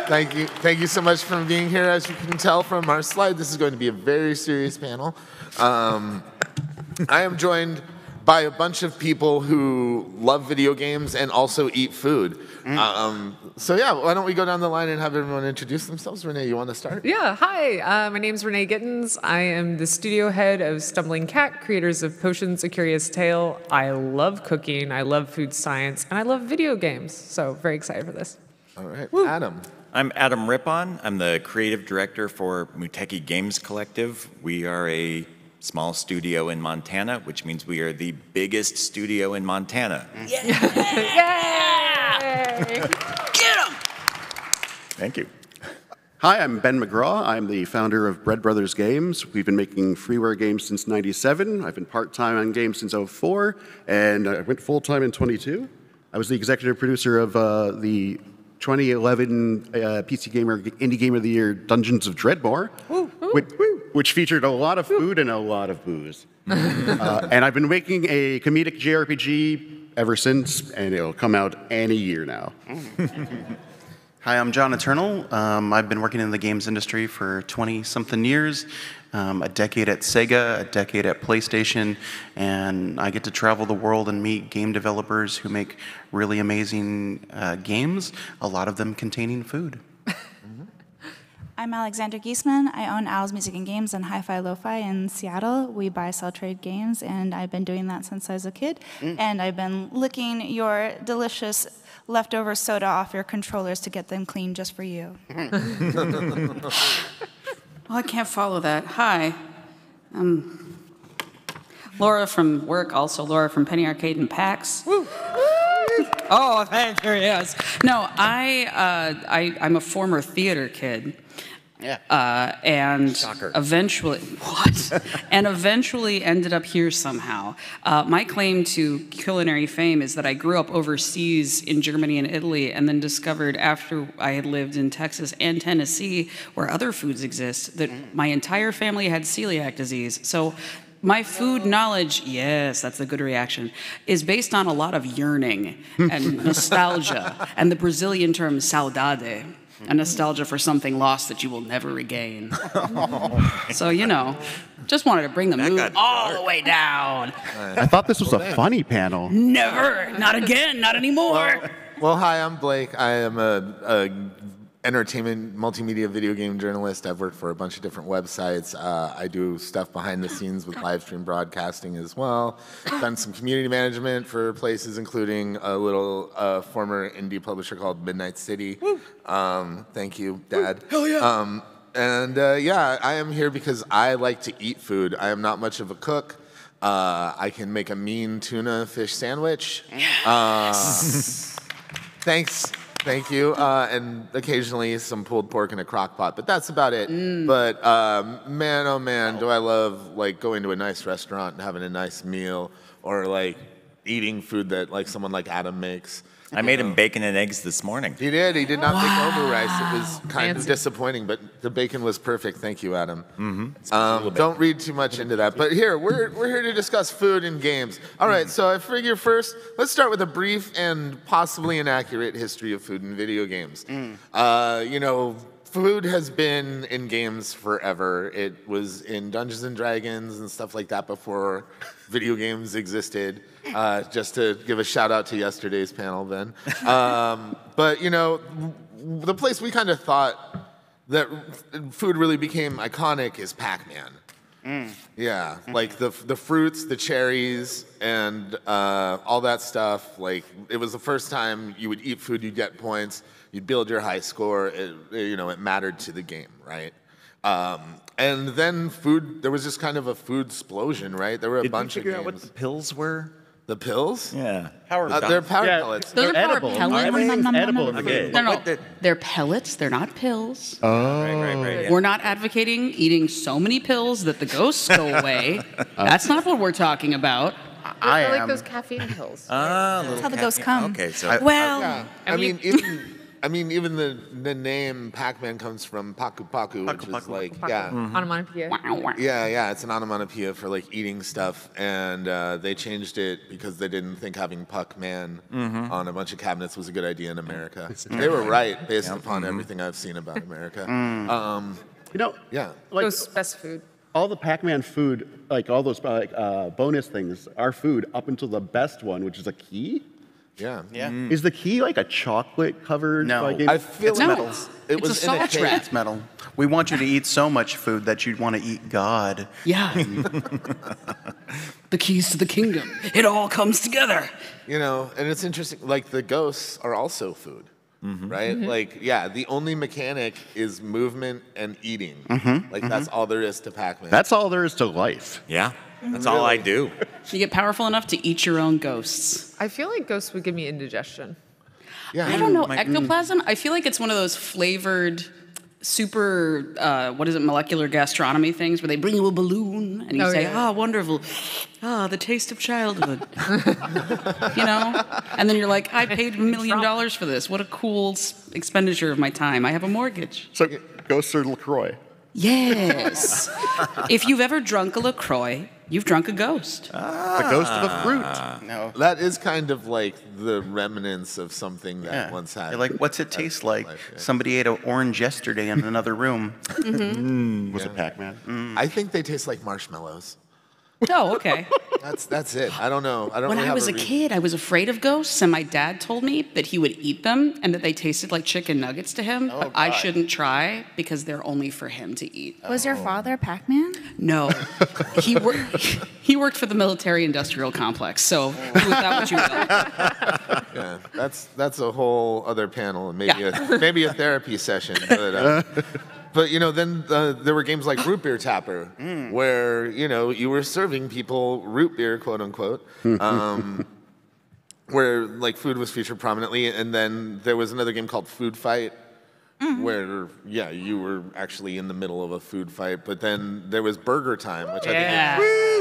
Thank you so much for being here. As you can tell from our slide, this is going to be a very serious panel. I am joined by a bunch of people who love video games and also eat food. So yeah, why don't we go down the line and have everyone introduce themselves? Renee, you want to start? Yeah, hi. My name's Renee Gittins. I am the studio head of Stumbling Cat, creators of Potions: A Curious Tale. I love cooking, I love food science, and I love video games. So very excited for this. All right, Woo. Adam. I'm Adam Rippon. I'm the creative director for Muteki Games Collective. We are a small studio in Montana, which means we are the biggest studio in Montana. Yeah! Yay! Get 'em! Thank you. Hi, I'm Ben McGraw. I'm the founder of Breadbrothers Games. We've been making freeware games since '97. I've been part-time on games since '04, and I went full-time in '22. I was the executive producer of the 2011 PC Gamer Indie Game of the Year Dungeons of Dreadmore, which featured a lot of food and a lot of booze. And I've been making a comedic JRPG ever since, and it'll come out any year now. Hi, I'm John Eternal. I've been working in the games industry for 20-something years, a decade at Sega, a decade at PlayStation, and I get to travel the world and meet game developers who make really amazing games, a lot of them containing food. I'm Alexandra Giesman. I own Owl's Music and Games and Hi-Fi Lo-Fi in Seattle. We buy, sell, trade games, and I've been doing that since I was a kid. And I've been licking your delicious leftover soda off your controllers to get them clean just for you. Well, I can't follow that. Hi. I'm Laura from work, also Laura from Penny Arcade and PAX. Woo. Oh, thank you, yes. No, I'm a former theater kid. Yeah. And Shocker. eventually ended up here somehow. My claim to culinary fame is that I grew up overseas in Germany and Italy, and then discovered after I had lived in Texas and Tennessee, where other foods exist, that my entire family had celiac disease. So my food knowledge, yes, that's a good reaction, is based on a lot of yearning and nostalgia, and the Brazilian term saudade. A nostalgia for something lost that you will never regain. So, you know, just wanted to bring the mood all the way down. I thought this was a funny panel. Never. Not again. Not anymore. Well, hi, I'm Blake. I am a entertainment multimedia video game journalist. I've worked for a bunch of different websites. I do stuff behind the scenes with live stream broadcasting as well. Done some community management for places, including a little former indie publisher called Midnight City. Thank you, Dad. Hell yeah. Yeah, I am here because I like to eat food. I am not much of a cook. I can make a mean tuna fish sandwich. Thanks. Thank you, and occasionally some pulled pork in a crock pot, but that's about it. But man, oh man, do I love like going to a nice restaurant and having a nice meal, or like eating food that like someone like Adam makes. I made him bacon and eggs this morning. He did. He did not make over rice. It was kind of disappointing, but the bacon was perfect. Thank you, Adam. Don't read too much into that. But here, we're here to discuss food and games. All right, so I figure first, let's start with a brief and possibly inaccurate history of food in video games. You know, food has been in games forever. It was in Dungeons and Dragons and stuff like that before video games existed. Just to give a shout out to yesterday's panel, Ben. But you know, the place we kind of thought that food really became iconic is Pac-Man. Yeah, like the fruits, the cherries, and all that stuff. Like it was the first time you would eat food, you'd get points. You'd build your high score. You know, it mattered to the game, right? And then food. There was just kind of a food explosion, right? There were a bunch of games. Did you figure out what the pills were? The pills? Yeah. They're power pellets. Those are power edible. pellets. Edible. Okay. No. They're pellets. They're not pills. Oh. Right. Yeah. We're not advocating eating so many pills that the ghosts go away. That's not what we're talking about. I like those caffeine pills. That's how the ghosts come. Okay, so Well, Yeah. I mean, I mean, even the name Pac-Man comes from Paku Paku, which is like, yeah. Onomatopoeia. Yeah, it's an onomatopoeia for like eating stuff, and they changed it because they didn't think having Puck-Man on a bunch of cabinets was a good idea in America. They were right, based upon everything I've seen about America. Yeah. Like, Ghost best food. All the Pac-Man food, like all those bonus things, are food up until the best one, which is a key. Yeah. Is the key like a chocolate covered? No. I feel It's like metal. it was a in a salt cake. trap. It's metal. We want you to eat so much food that you'd want to eat God. Yeah. The keys to the kingdom. It all comes together. You know, and it's interesting. Like the ghosts are also food, right? Like, yeah, the only mechanic is movement and eating. Like that's all there is to Pac-Man. That's all there is to life. Yeah, that's all I do. You get powerful enough to eat your own ghosts. I feel like ghosts would give me indigestion. yeah. I don't know, ectoplasm? I feel like it's one of those flavored, super, molecular gastronomy things where they bring you a balloon and you say, wonderful. The taste of childhood. You know? And then you're like, I paid $1 million for this. What a cool expenditure of my time. I have a mortgage. So ghosts are LaCroix. Yes. If you've ever drunk a LaCroix, you've drunk a ghost. The ghost of a fruit. No. That is kind of like the remnants of something that once had. You're like, what's it taste like? life, yeah. Somebody ate an orange yesterday in another room. Was it Pac-Man? I think they taste like marshmallows. Oh, okay. That's it. I don't know. I don't. When really I have was a kid, I was afraid of ghosts, and my dad told me that he would eat them and that they tasted like chicken nuggets to him, but I shouldn't try because they're only for him to eat. Was your father Pac-Man? No. He worked for the military-industrial complex, so do with that what you will. Yeah, that's a whole other panel and maybe a therapy session. But you know, then there were games like Root Beer Tapper, where you were serving people root beer, quote unquote, where like food was featured prominently. And then there was another game called Food Fight, where you were actually in the middle of a food fight. But then there was Burger Time, which I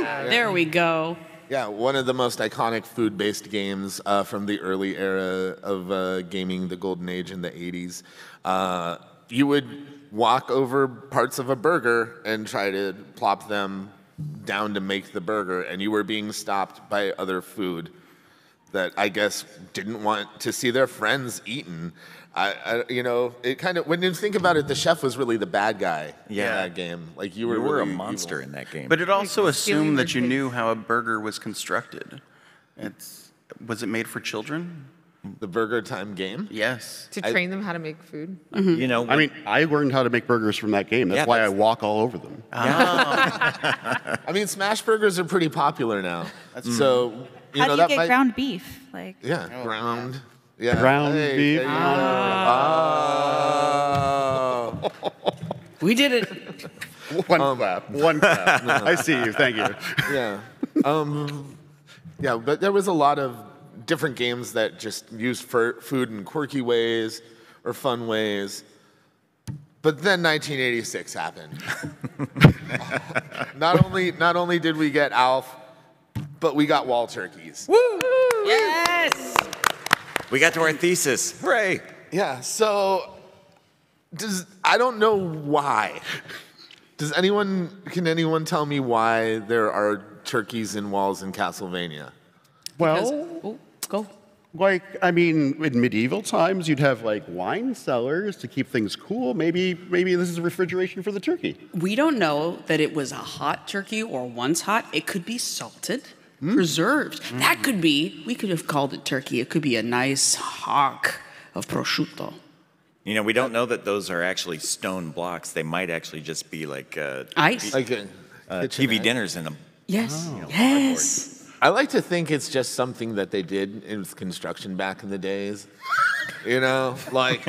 think There we go. one of the most iconic food-based games from the early era of gaming, the golden age in the 80s. You would walk over parts of a burger and try to plop them down to make the burger, and you were being stopped by other food that I guess didn't want to see their friends eaten. It kind of, when you think about it, the chef was really the bad guy in that game. Like you were a really monster evil. in that game. But it also assumed that you your knew how a burger was constructed. Was it made for children? The Burger Time game? Yes. To train them how to make food. I mean, I learned how to make burgers from that game. That's why I walk all over them. I mean, smash burgers are pretty popular now. So, How do you get ground beef? Like, ground. Yeah. Ground beef. There you go. We did it. One clap. One clap. I see you. Thank you. Yeah. But there was a lot of different games that just used food in quirky ways or fun ways. But then 1986 happened. Not only did we get Alf, but we got wall turkeys. Woo! Yes! We got to our thesis. Hooray! Yeah, so I don't know why. Can anyone tell me why there are turkeys in walls in Castlevania? Well, Go. like, I mean, in medieval times, you'd have like wine cellars to keep things cool. Maybe this is refrigeration for the turkey. We don't know that it was a hot turkey or once hot. It could be salted, preserved. That could be, we could have called it turkey. It could be a nice hock of prosciutto. We don't know that those are actually stone blocks. They might actually just be like Ice? Like a TV dinners in them. Yes. Yes. I like to think it's just something that they did in construction back in the days. Like,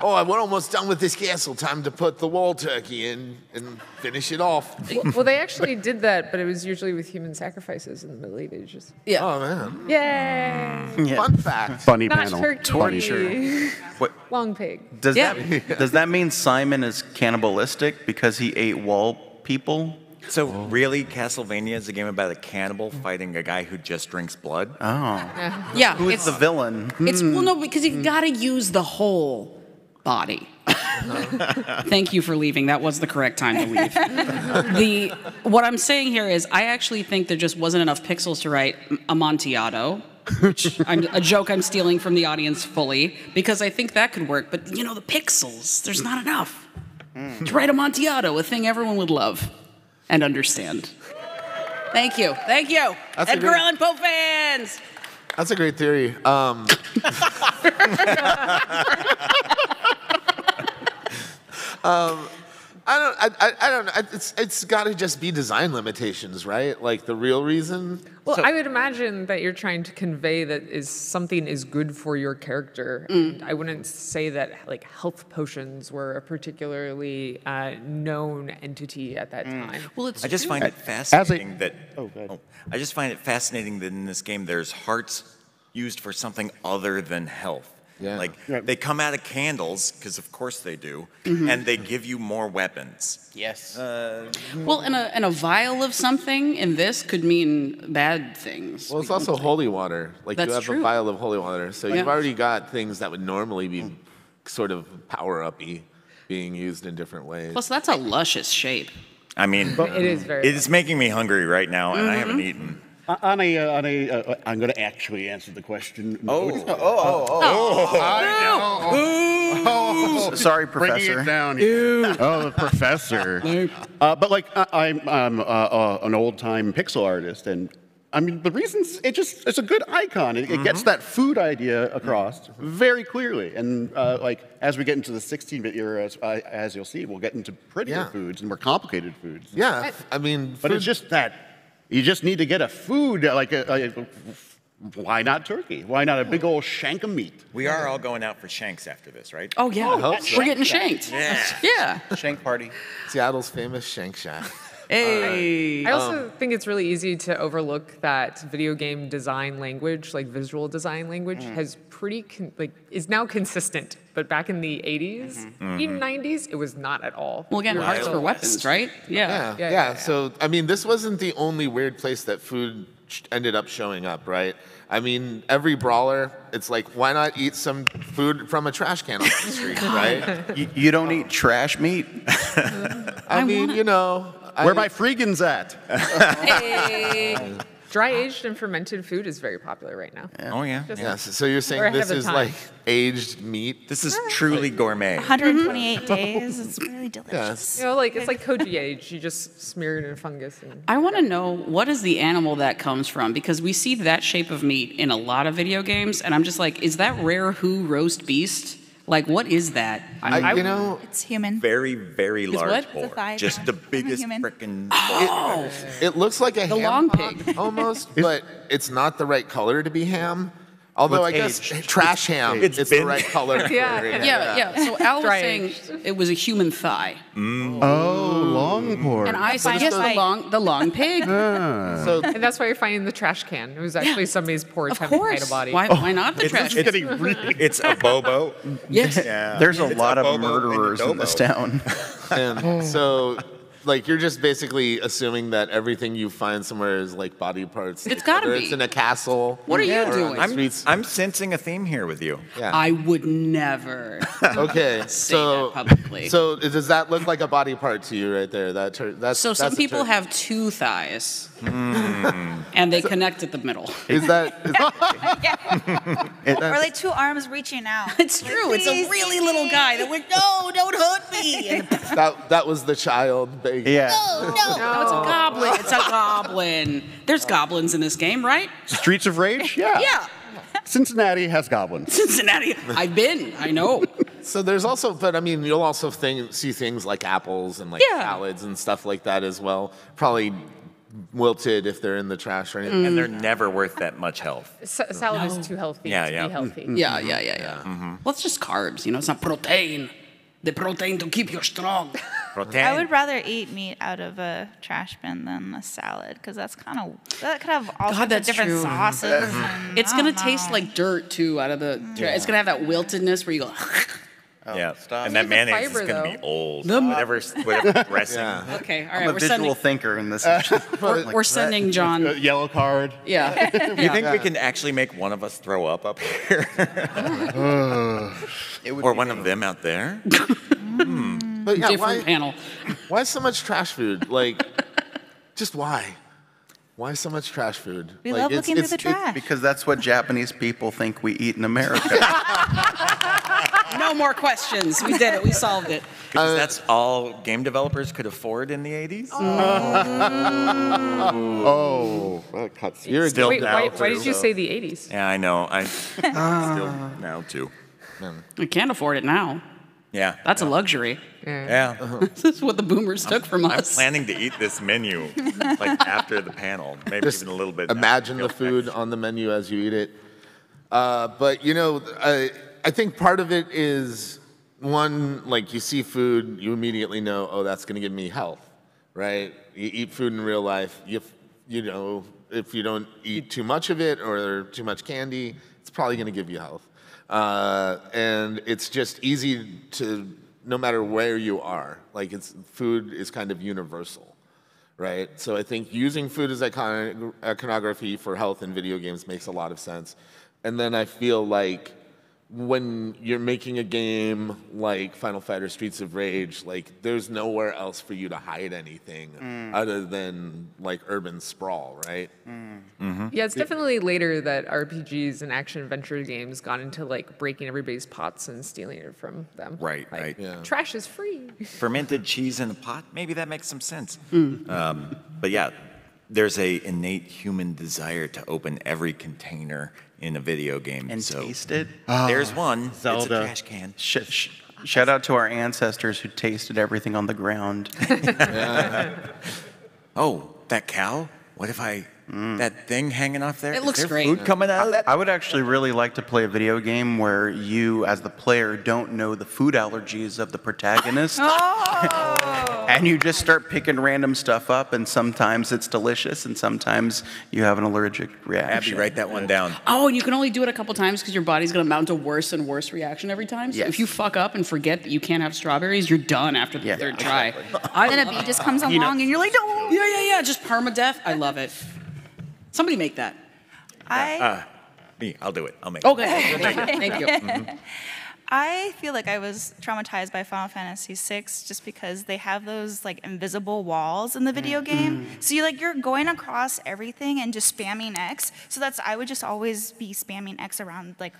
we're almost done with this castle. Time to put the wall turkey in and finish it off. Well, they actually did that, but it was usually with human sacrifices in the Middle Ages. Yeah. Oh, man. Yay! Fun fact. Funny Not panel. turkey. What, Long pig. does that mean Simon is cannibalistic because he ate wall people? So really, Castlevania is a game about a cannibal fighting a guy who just drinks blood? Yeah. Who's the villain? It's well, no, because you gotta use the whole body. Thank you for leaving. That was the correct time to leave. What I'm saying here is, I actually think there just wasn't enough pixels to write Amontillado, which a joke I'm stealing from the audience fully, because I think that could work. But you know, the pixels, there's not enough to write Amontillado, a thing everyone would love and understand. Thank you. Thank you. Edgar Allan Poe fans. That's a great theory. I don't know. It's got to just be design limitations, right? Like the real reason. Well, I would imagine that you're trying to convey that something is good for your character. And I wouldn't say that like health potions were a particularly known entity at that time. Well, I just find it fascinating I just find it fascinating that in this game there's hearts used for something other than health. Yeah. Like, they come out of candles, because of course they do, and they give you more weapons. Yes. Well, and a vial of something in this could mean bad things. Well, it's also holy water. Like, That's you have true. a vial of holy water. So you've already got things that would normally be sort of power-uppy being used in different ways. Plus, that's a luscious shape. I mean, It is very. it is making me hungry right now, and I haven't eaten. I'm going to actually answer the question. Sorry, Bringing Professor. it down. Oh, the professor. But like, I'm an old-time pixel artist, and I mean, the reasons it's a good icon. It gets that food idea across very clearly. And like, as we get into the 16-bit era, as you'll see, we'll get into prettier foods and more complicated foods. Yeah, I mean, But it's just that you just need to get a food like why not turkey? Why not a big old shank of meat? We are all going out for shanks after this, right? Oh, yeah. We're getting shanked. Yeah. Shank party. Seattle's famous Shank Shack. Hey. I also think it's really easy to overlook that video game design language, like visual design language, has is now consistent. But back in the 80s, even 90s, it was not at all. Well, again, hearts for weapons, right? Yeah. So, I mean, this wasn't the only weird place that food ended up showing up, right? I mean, every brawler, it's like, why not eat some food from a trash can on the street, right? You don't eat trash meat? I mean, you know. Where my freegans at? Hey. Dry aged and fermented food is very popular right now. Oh, yeah. Yes. So you're We're saying ahead this of is time. like aged meat? This is truly gourmet. 128 days. It's really delicious. Yes. You know, like it's like koji age. You just smear it in fungus. And I want to know, what is the animal that comes from? Because we see that shape of meat in a lot of video games, and I'm just like, is that rare who roast beast? Like, what is that? You know, It's human. Very, very large what? boar. It's a thigh Just the bone. biggest Human. frickin' Oh. it looks like a The ham long hock pig. almost, but it's not the right color to be ham. Although I guess aged. trash ham, It's it's the been- right color. for Yeah. it. Yeah. So Al was Dry saying aged. it was a human thigh. Oh, long pork. And I Fine. suggest the long pig. So And that's why you're finding the trash can. It was actually somebody's poor Of attempt to hide a course. body. Why not the trash? It's a bobo. Yes. Yeah. There's a It's lot of bobo and a murderers in this dobo. town. and so, like, you're just basically assuming that everything you find somewhere is like body parts. It's like, gotta whether be. It's in a castle. What are you or on doing? the streets. I'm sensing a theme here with you. Yeah. I would never. Okay, so that publicly. so does that look like a body part to you right there? That's So some that's a people turkey. have two thighs, and they connect at the middle. Is that Or like two arms reaching out. It's true. It's a really little guy that went, no, don't hurt me. And that was the child? Baby. Yeah. no, it's a goblin. It's a goblin. There's goblins in this game, right? Streets of Rage? Yeah. Yeah. Cincinnati has goblins. Cincinnati. I've been. I know. So there's also, but I mean, you'll also see things like apples and like Yeah. salads and stuff like that as well. Probably wilted if they're in the trash or anything. And they're never worth that much health. Salad is too healthy Yeah, to yeah. be healthy. Yeah. Well, it's just carbs. You know, it's not protein. The protein to keep you strong. I would rather eat meat out of a trash bin than a salad because that could have all sorts of that's different true. sauces. And It's I gonna don't taste know. like dirt too out of the. It's gonna have that wiltedness where you go. Yeah, stop. and that The mayonnaise fiber, is going to be though. old. Whatever dressing. Yeah. Okay, all I'm right, a we're visual sending, thinker in this. we're sending John. Yellow card. Yeah. Do you think we can actually make one of us throw up here? Or one of them out there? But yeah, Different panel. why so much trash food? Like, just why? Why so much trash food? We Like, love looking through the trash. Because that's what Japanese people think we eat in America. No more questions. We did it. We solved it. Because that's all game developers could afford in the 80s? Oh, that cuts. You're Still Wait, now, why did you so- say the 80s? Yeah, I know. I still now, too. We can't afford it now. Yeah. That's a luxury. Yeah. This is what the boomers took from I'm us. planning to eat this menu like after the panel, maybe Just even a little bit. imagine now. the food on the menu as you eat it. But you know, I think part of it is one, like you see food, you immediately know, oh, that's going to give me health, right? You eat food in real life, you know, if you don't eat too much of it or too much candy, it's probably going to give you health. And it's just easy to, no matter where you are, like food is kind of universal, right? So I think using food as iconography for health in video games makes a lot of sense. And then I feel like when you're making a game like Final Fight or Streets of Rage, like there's nowhere else for you to hide anything other than like urban sprawl, right? Yeah, it's definitely later that RPGs and action adventure games got into like breaking everybody's pots and stealing it from them. Right, Like, right. Yeah. trash is free. Fermented cheese in a pot, maybe that makes some sense. But yeah, there's a innate human desire to open every container in a video game. And so taste it. there's one. Zelda. It's a trash can. Shout out to our ancestors who tasted everything on the ground. Oh, that cow? What if that thing hanging off there? It Is looks there great. food coming out of that? I would actually really like to play a video game where you, as the player, don't know the food allergies of the protagonist. And you just start picking random stuff up, and sometimes it's delicious, and sometimes you have an allergic Abby, reaction. write that one down. Oh, and you can only do it a couple times because your body's going to mount a worse and worse reaction every time. So Yes. if you fuck up and forget that you can't have strawberries, you're done after the Yeah, third try. And a bee just comes along and you're like, no. Yeah, just permadeath. I love it. Somebody make that. Me, I'll do it. I'll make it. Okay, thank you. I feel like I was traumatized by Final Fantasy VI just because they have those like invisible walls in the video game. So you're going across everything and just spamming X. So I would just always be spamming X around like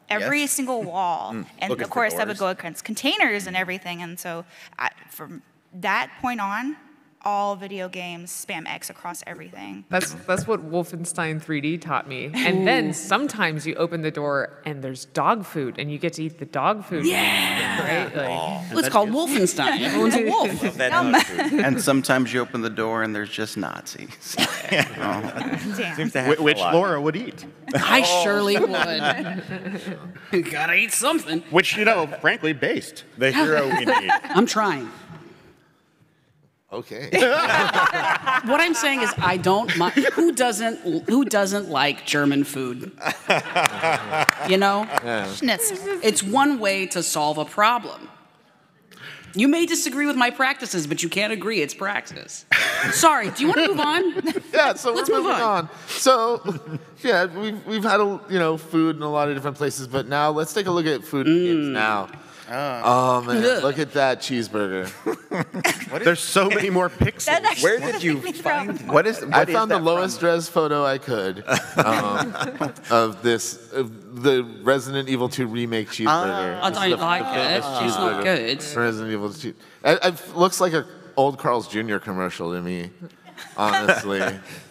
every single wall. And Looking of for course that would doors. go against containers and everything. And so from that point on, all video games spam X across everything. That's what Wolfenstein 3D taught me. And then sometimes you open the door and there's dog food and you get to eat the dog food. Yeah. Right? Like, Well, it's called Wolfenstein. Everyone's a wolf. That dog food And sometimes you open the door and there's just Nazis. Damn. seems to happen Which a lot. Laura would eat. I surely would. Gotta eat something. Which, you know, frankly, based. The hero we need. I'm trying. Okay. What I'm saying is I don't mind. Who doesn't like German food? You know? Schnitzel. It's one way to solve a problem. You may disagree with my practices, but you can't agree it's praxis. Sorry, do you want to move on? Yeah, so Let's we're move moving on. So, yeah, we've had food in a lot of different places, but now let's take a look at food games now. Oh man, look at that cheeseburger. There's so many more pixels. That actually Where did you made me find throw up. What is? I found the lowest res photo I could of the Resident Evil 2 remake cheeseburger. I don't like it. It's not good. Resident Evil 2. It looks like an old Carl's Jr. commercial to me, honestly.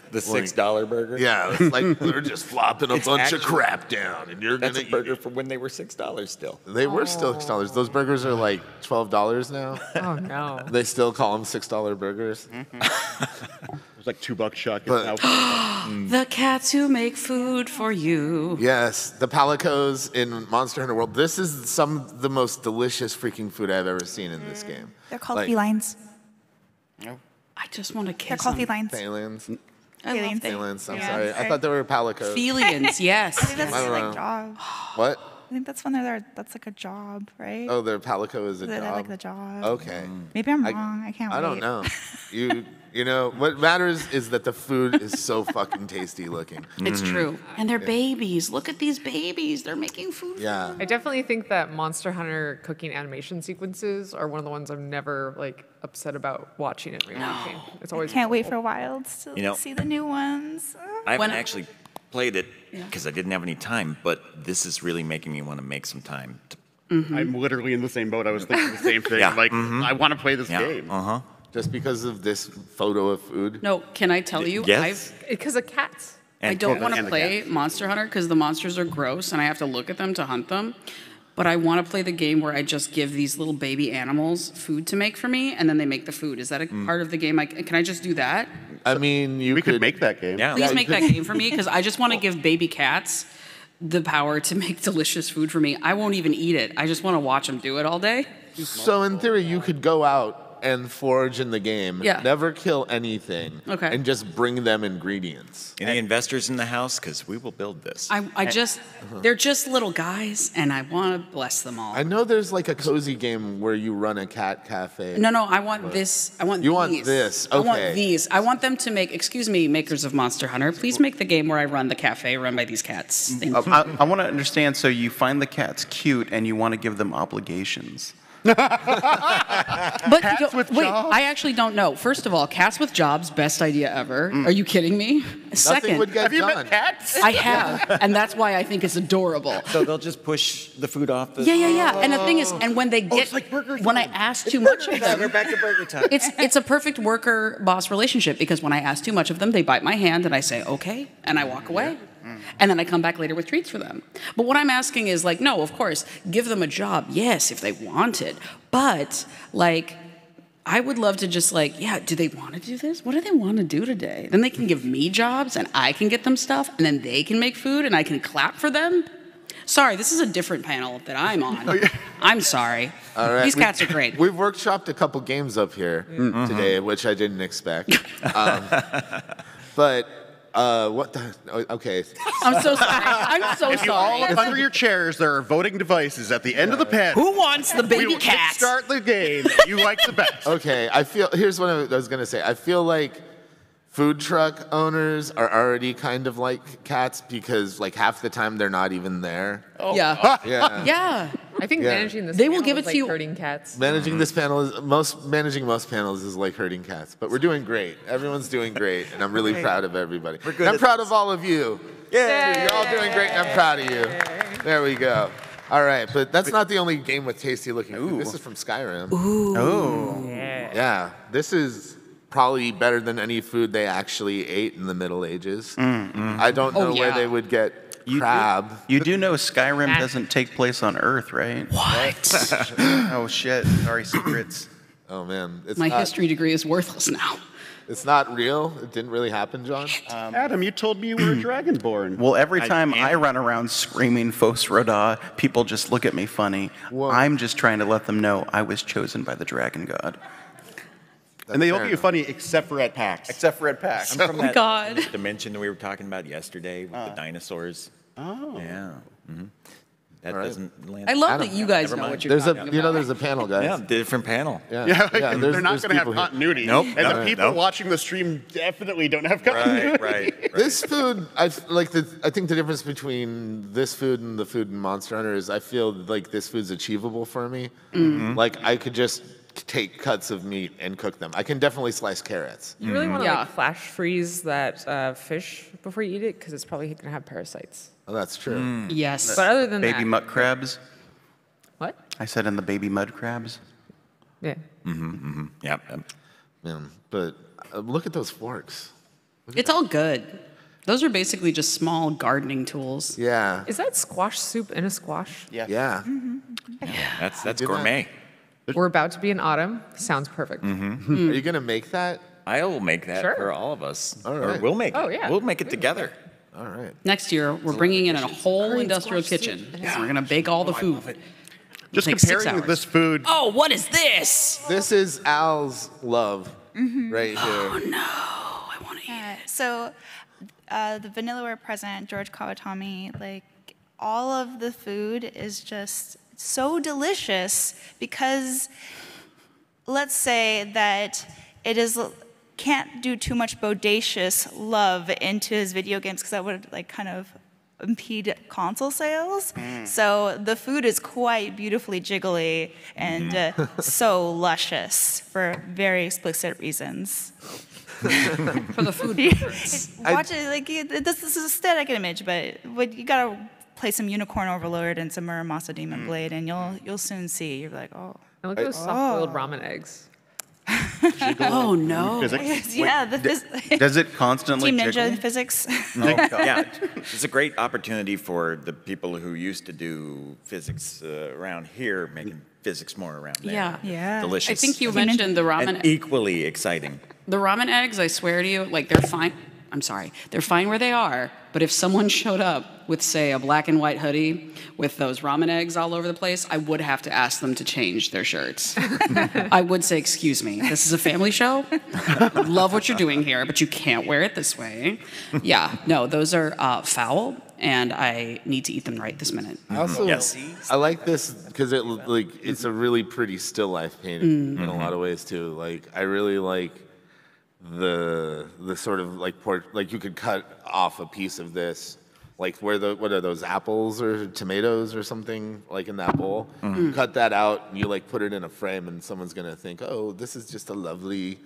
The $6 burger? Yeah, it's like they're just flopping a It's bunch of actually- crap down, and you're That's gonna a eat burger it. for when they were $6 still. They were still $6. Those burgers are like $12 now. oh no. They still call them $6 burgers. There's like $2 chuck. But- The cats who make food for you. Yes, the Palicos in Monster Hunter World. This is some of the most delicious freaking food I've ever seen in this game. They're called Like, felines. I just want to They're kiss called them. felines. Phalins. I love Phalians. them. Phalins, I'm Yeah, sorry. I sorry. thought they were Palicos. Felians, yes. That's I don't know. like dog. What? I think that's when that's like a job, right? Oh, their palico is a They're job. like the job. Okay. Maybe I'm wrong. I can't wait. I don't know. You know what matters is that the food is so fucking tasty looking. It's true. And they're babies. Look at these babies. They're making food. Yeah. I definitely think that Monster Hunter cooking animation sequences are one of the ones I'm never like upset about watching and rewatching. It's always Can't wait for Wilds to You know- see the new ones. I haven't actually played it because I didn't have any time, but this is really making me want to make some time. I'm literally in the same boat. I was thinking the same thing. Yeah. I'm like, I want to play this game. Just because of this photo of food. No, can I tell you? Yes. because of cats. I don't want to and the play Monster Hunter because the monsters are gross and I have to look at them to hunt them. But I want to play the game where I just give these little baby animals food to make for me, and then they make the food. Is that a part of the game? Can I just do that? I mean, We could make that game. Yeah. Please make that game for me, because I just want to give baby cats the power to make delicious food for me. I won't even eat it. I just want to watch them do it all day. So in theory, you could go out and forage in the game, Yeah. never kill anything, Okay. and just bring them ingredients. Any investors in the house? Because we will build this. They're just little guys, and I want to bless them all. I know there's like a cozy game where you run a cat cafe. No, I want this. I want You these. want this, I want okay. these. I want them to make, excuse me, makers of Monster Hunter, please make the game where I run the cafe run by these cats. Thank you. I want to understand, so you find the cats cute and you want to give them obligations. But Cats with wait, jobs? I actually don't know. First of all, cats with jobs, best idea ever. Are you kidding me? Nothing Second, would get Have you done. met cats? I have, and that's why I think it's adorable. So they'll just push the food off the. Yeah. And the thing is, and when they get, it's like burger when I time. ask too much of them, We're back to burger time. it's a perfect worker boss relationship, because when I ask too much of them, they bite my hand and I say okay, and I walk away. And then I come back later with treats for them. But what I'm asking is like, no, of course, give them a job, yes, if they want it. But like, I would love to just like, yeah, do they want to do this? What do they want to do today? Then they can give me jobs and I can get them stuff, and then they can make food and I can clap for them. Sorry, this is a different panel that I'm on. I'm sorry. All right. These cats are great. We've workshopped a couple games up here today, which I didn't expect. But what the? Okay. I'm so sorry. I'm so If you all sorry. look under your chairs, there are voting devices at the end of the pen. Who wants the We baby will cat? start the game. You like the best. Okay. Here's what I was gonna say. I feel like food truck owners are already kind of like cats because like half the time they're not even there. Yeah. Yeah. Yeah. I think Yeah. managing this They will panel give is it to like you- herding cats. Managing this panel is managing most panels is like herding cats, but we're doing great. Everyone's doing great, and I'm really proud of everybody. good I'm at proud of all of you. Yeah, you're all doing great, and I'm proud of you. There we go. All right, but that's not the only game with tasty looking food. This is from Skyrim. Yeah, this is probably better than any food they actually ate in the Middle Ages. I don't know where yeah. they would get crab. You do know Skyrim doesn't take place on Earth, right? What? Oh shit! Sorry, secrets. Oh man, it's My not, history degree is worthless now. It's not real. It didn't really happen, John. Adam, you told me you were a dragonborn. Well, every time I run around screaming Fos Roda, people just look at me funny. Whoa. I'm just trying to let them know I was chosen by the dragon god. And they fair look at you enough. funny except for at PAX. Except for at PAX. I'm from that God. dimension that we were talking about yesterday with the dinosaurs. Oh. Yeah. That All right. doesn't land. I love Adam, that you guys never know mind. what you're There's talking about. there's a panel, guys. Yeah, different panel. Yeah, there's they're not going to have people here. continuity. Nope, And no, the people nope. watching the stream definitely don't have continuity. Right. This food, I think the difference between this food and the food in Monster Hunter is I feel like this food's achievable for me. Like I could just take cuts of meat and cook them. I can definitely slice carrots. You really want to Yeah. like flash freeze that fish before you eat it because it's probably going to have parasites. Oh, that's true. Yes. But other than Baby that, mud crabs. what? I said in the baby mud crabs. Yeah. Yeah. Man, but look at those forks. It's all good. Those are basically just small gardening tools. Yeah. Is that squash soup in a squash? Yeah. That's do that. gourmet. We're about to be in autumn. Sounds perfect. Are you gonna make that? I will make that Sure. for all of us. All Or right. we'll make it. Oh, yeah. We'll make it together. All right. Next year, we're bringing in a whole Great industrial squash kitchen. soup. And we're going to bake all the food. Just Take 6 comparing hours. this food. Oh, what is this? This is Al's love right here. I want to eat So, the Vanillaware president, George Kawatami, like all of the food is just so delicious because let's say that it can't do too much bodacious love into his video games because that would like kind of impede console sales. So the food is quite beautifully jiggly and so luscious for very explicit reasons. For the food. Watch it, like this is an aesthetic image, but you gotta play some Unicorn Overlord and some Muramasa Demon Blade, and you'll soon see. You're like, oh. I like those soft-boiled ramen eggs. Oh no! Yeah, does it constantly Team Ninja jiggle? physics. Yeah, it's a great opportunity for the people who used to do physics around here, making physics more around there. Yeah. Delicious. I think you mentioned the ramen. And equally exciting. The ramen eggs, I swear to you, like they're fine. I'm sorry, they're fine where they are. But if someone showed up with, say, a black and white hoodie with those ramen eggs all over the place, I would have to ask them to change their shirts. I would say, excuse me, this is a family show. Love what you're doing here, but you can't wear it this way. Yeah, no, those are foul, and I need to eat them right this minute. Also, I like this because it's a really pretty still life painting in a lot of ways too. Like I really like the sort of like like you could cut off a piece of this, like what are those, apples or tomatoes or something like in that bowl? Cut that out and you like put it in a frame and someone's gonna think, oh, this is just a lovely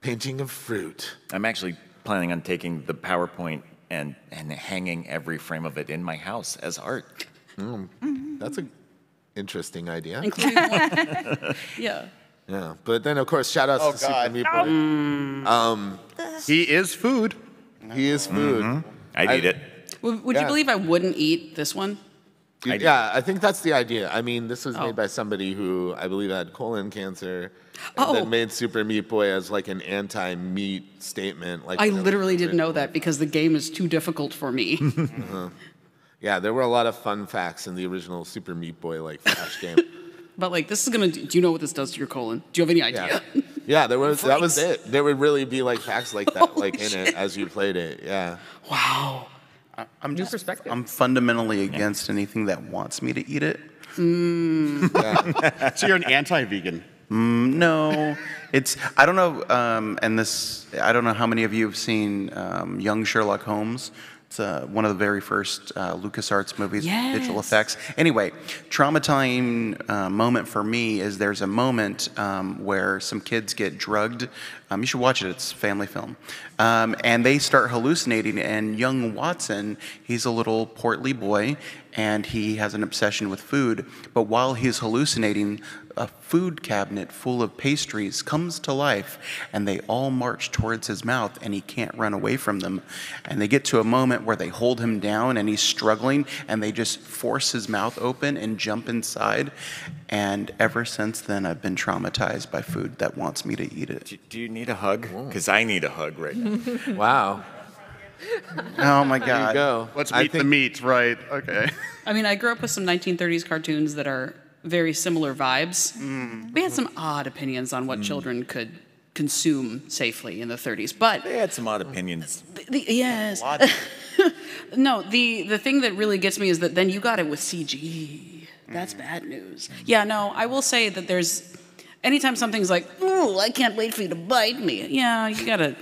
painting of fruit. I'm actually planning on taking the PowerPoint and hanging every frame of it in my house as art. That's an interesting idea. Including one. Yeah. Yeah, but then of course, shout outs to Super Meat Boy. He is food. He is food. I'd eat it. Would you believe I wouldn't eat this one? Yeah, I think that's the idea. I mean, this was made by somebody who I believe had colon cancer, and then made Super Meat Boy as like an anti-meat statement. Like I literally didn't know that because the game is too difficult for me. Yeah, there were a lot of fun facts in the original Super Meat Boy like Flash game. But like, this is gonna. Do you know what this does to your colon? Do you have any idea? Yeah, that was it. There would really be like facts like that, like in it as you played it. Yeah. Wow. I'm New perspective. I'm fundamentally against anything that wants me to eat it. So you're an anti-vegan. No, I don't know, I don't know how many of you have seen Young Sherlock Holmes. It's one of the very first LucasArts movies, with digital effects. Anyway, traumatizing moment for me is there's a moment where some kids get drugged. You should watch it. It's a family film. And they start hallucinating. And young Watson, he's a little portly boy, and he has an obsession with food. But while he's hallucinating, a food cabinet full of pastries comes to life, and they all march towards his mouth, and he can't run away from them. And they get to a moment where they hold him down, and he's struggling, and they just force his mouth open and jump inside. And ever since then, I've been traumatized by food that wants me to eat it. Do you need a hug? Because I need a hug right now. Wow. Oh my God. There you go. Let's meet the meat, right? Okay. I mean, I grew up with some 1930s cartoons that are very similar vibes. We had some odd opinions on what children could consume safely in the 30s, but They had some odd opinions. yes. No, the thing that really gets me is that then you got it with CG. That's bad news. Yeah, no, I will say that there's anytime something's like, "Oh, I can't wait for you to bite me." Yeah, you gotta.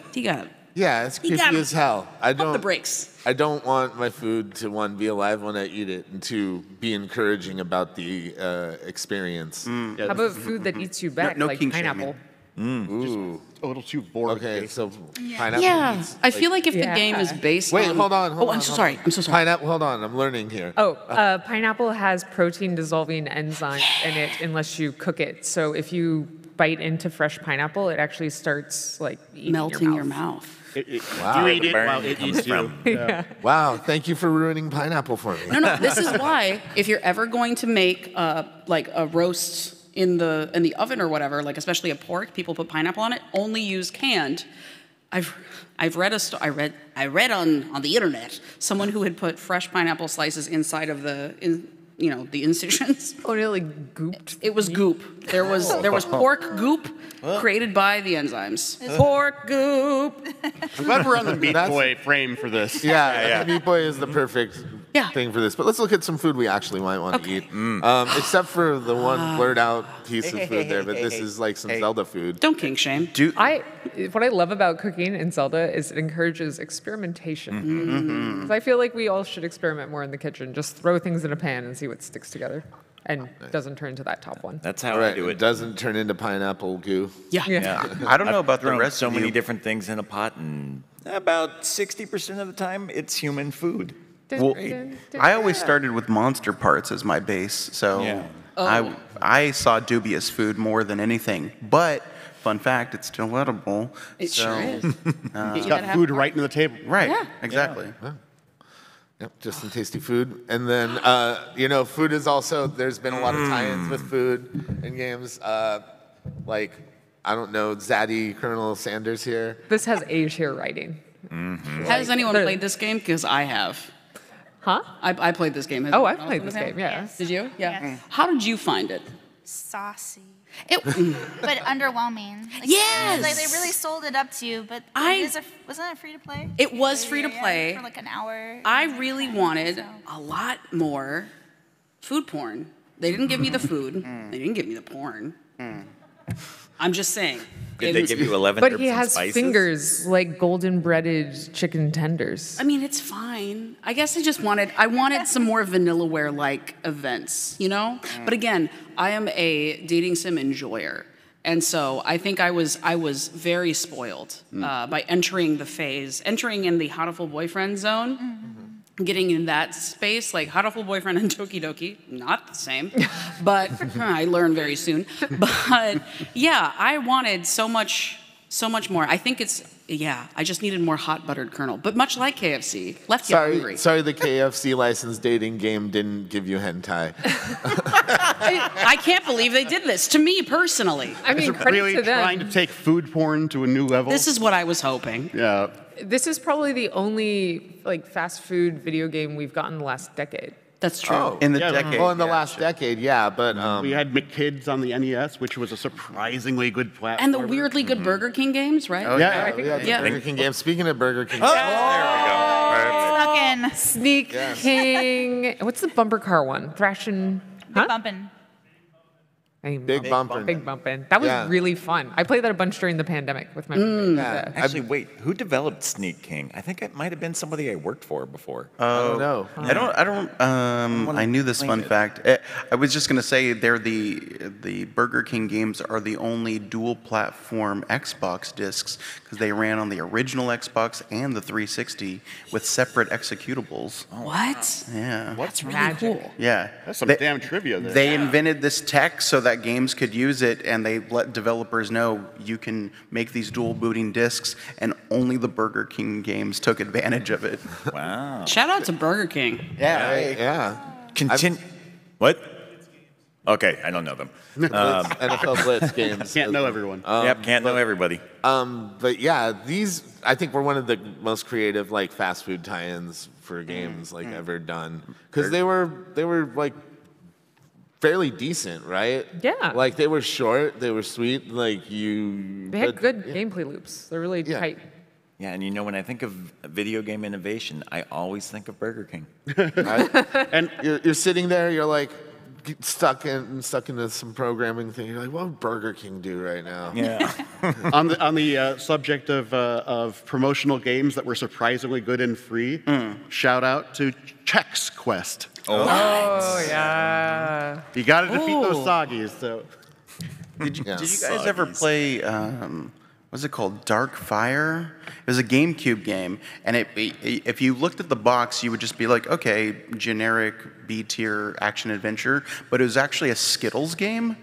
Yeah, it's creepy as hell. Pump the brakes. I don't want my food to, one, be alive when I eat it, and two, be encouraging about the experience. How about food that eats you back, no like king pineapple? Ooh. A little too boring. Okay, so pineapple. Yeah, eats, I feel like if the game is based Wait, on... hold on. I'm so sorry. Pineapple. Hold on. I'm learning here. Pineapple has protein dissolving enzymes in it unless you cook it. So if you bite into fresh pineapple, it actually starts like eating melting your mouth. Wow. You eat it Burn while it comes eats you. from. Yeah. Wow. Thank you for ruining pineapple for me. No, this is why if you're ever going to make like a roast in the oven or whatever, like especially a pork, people put pineapple on it. Only use canned. I've read I read on the internet someone who had put fresh pineapple slices inside of the incisions. Oh, really gooped? It was goop. There was pork goop created by the enzymes. Pork goop. I'm glad we're on the Meat Boy frame for this. Yeah, Meat Boy is the perfect thing for this, but let's look at some food we actually might want to eat. Except for the one blurred out piece of food there, but this is like some Zelda food. Don't kink shame. What I love about cooking in Zelda is it encourages experimentation. 'Cause I feel like we all should experiment more in the kitchen. Just throw things in a pan and see what sticks together, and doesn't turn into that top one. That's how I do it. It doesn't turn into pineapple goo. Yeah. I don't know about the Thrown rest so of many you. different things in a pot, and about 60% of the time, it's human food. Well, I always started with monster parts as my base, so I saw dubious food more than anything. But fun fact, it's still edible. It sure is. It's got food right in the table. Right, Yeah. exactly. Yep, just some tasty food. And then, food is also, there's been a lot of tie-ins with food in games. Like, I don't know, Zaddy, Colonel Sanders here. This has A tier writing. Has anyone played this game? Because I have. Huh? I played this game. Has Oh, anyone I've else played played this it? game, yeah. Yes. Did you? Yeah. Yes. How did you find it? Saucy. It But underwhelming. Like, Yes! Like they really sold it up to you, but wasn't it free to play? It was free to play. For like an hour. I really wanted a lot more food porn. They didn't give me the food. They didn't give me the porn. I'm just saying. Did they give you 11 But herbs he and has spices? fingers like golden breaded chicken tenders. I mean, it's fine. I guess I wanted some more Vanillaware-like events, you know? But again, I am a dating sim enjoyer. And so I think I was very spoiled by entering in the Hatoful boyfriend zone. Getting in that space, like Hatoful boyfriend and Toki Doki, not the same, but I learned very soon. But yeah, I wanted so much more. I think I just needed more hot buttered kernel. But much like KFC, left you hungry. Sorry, the KFC licensed dating game didn't give you hentai. I can't believe they did this to me personally. I mean, Is it credit really to them. trying to take food porn to a new level? This is what I was hoping. Yeah. This is probably the only like fast food video game we've gotten in the last decade. That's true. In the Yeah, decade. Well, in the yeah, last sure. decade, yeah, but We had McKids on the NES, which was a surprisingly good platform. And the weirdly good Burger King games, right? Oh, Yeah, I think Yeah. Burger King game. Speaking of Burger King, Snuck in. Sneak King. What's the bumper car one? Thrashing. Huh? Bumping. Big Bumper. Big bumpin'. That was Yeah. really fun. I played that a bunch during the pandemic with my roommates. Yeah. Actually, wait, who developed Sneak King? I think it might have been somebody I worked for before. I don't know. I knew this fun fact. I was just gonna say the Burger King games are the only dual platform Xbox discs because they ran on the original Xbox and the 360 with separate executables. What? Yeah. That's really Magic. cool. Yeah. That's some damn trivia there. They invented this tech so that games could use it, and they let developers know you can make these dual booting discs, and only the Burger King games took advantage of it. Wow. Shout out to Burger King. Yeah. What? Okay, I don't know them. NFL Blitz games. Can't know everyone. Can't know everybody. But yeah, these I think were one of the most creative like fast food tie-ins for games like ever done because they were like fairly decent, right? Yeah. Like they were short, they were sweet. Like you. They had good gameplay loops. They're really tight. Yeah, and when I think of video game innovation, I always think of Burger King. Right? And you're sitting there, you're like stuck into some programming thing. You're like, what would Burger King do right now? Yeah. On the subject of promotional games that were surprisingly good and free, shout out to Chex Quest. Oh, yeah. You got to defeat those soggies. So Did you guys ever play? What's it called? Dark Fire. It was a GameCube game, and if you looked at the box, you would just be like, okay, generic B-tier action adventure. But it was actually a Skittles game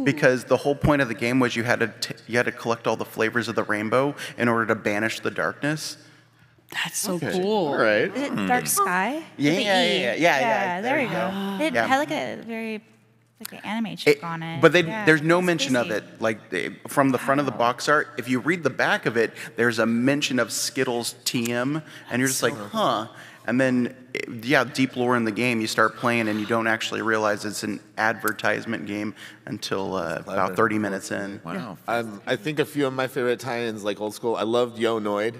because the whole point of the game was you had to collect all the flavors of the rainbow in order to banish the darkness. That's so cool. all right. Is it Dark Sky? Yeah, With the yeah, E? yeah. There you go. It Yeah. had like a very an anime chick on it. But Yeah, there's no it's mention of crazy. it. Like from the front of the box art, if you read the back of it, there's a mention of Skittles TM, and you're just like, huh. And then, deep lore in the game, you start playing and you don't actually realize it's an advertisement game until about 30 minutes in. Wow. I think a few of my favorite tie-ins, like old school, I loved Yo Noid.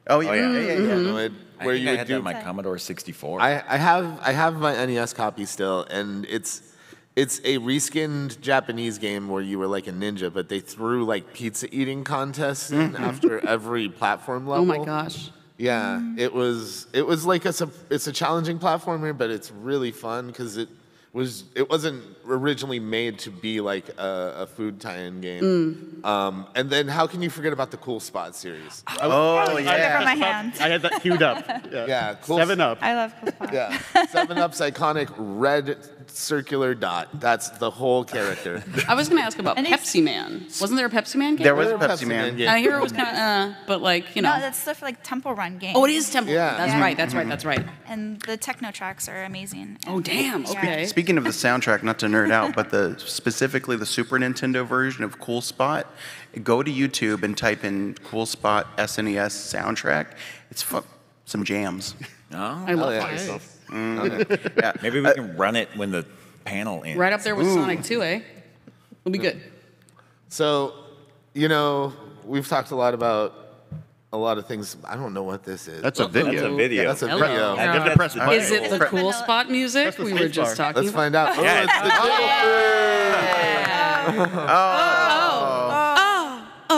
Oh yeah, Where I you think I would had that do on my Commodore 64. I have my NES copy still, and it's a reskinned Japanese game where you were like a ninja, but they threw like pizza eating contests in after every platform level. Oh my gosh. Yeah, it was like it's a challenging platformer, but it's really fun because it wasn't originally made to be like a food tie-in game. And then how can you forget about the Cool Spot series? Oh yeah. From my hands. I had that queued up. Yeah, cool. 7-Up. I love Cool Spot. Yeah, 7-Up's iconic red circular dot. That's the whole character. I was going to ask about And it's- Pepsi Man. Wasn't there a Pepsi Man game? There was a Another Pepsi Man. game. I hear it was kind of, but like, you know. No, that's stuff like Temple Run game. Oh, it is Temple. Yeah. That's Yeah. right. That's right. That's right. And the techno tracks are amazing. Oh, damn. Yeah. Okay. Speaking of the soundtrack, not to nerd out, but specifically the Super Nintendo version of Cool Spot, go to YouTube and type in Cool Spot SNES soundtrack. It's some jams. Oh, I love yeah. it. Yeah. maybe we can run it when the panel ends. Right up there with Sonic 2, eh? It'll be good. So, we've talked a lot about a lot of things. I don't know what this is. That's a That's video. a video. Yeah, that's a Hello. video. I You think have to press that's button. Is it the Press Cool the- Spot music Press the we were space just bar. talking Let's about? find out. Yeah, it's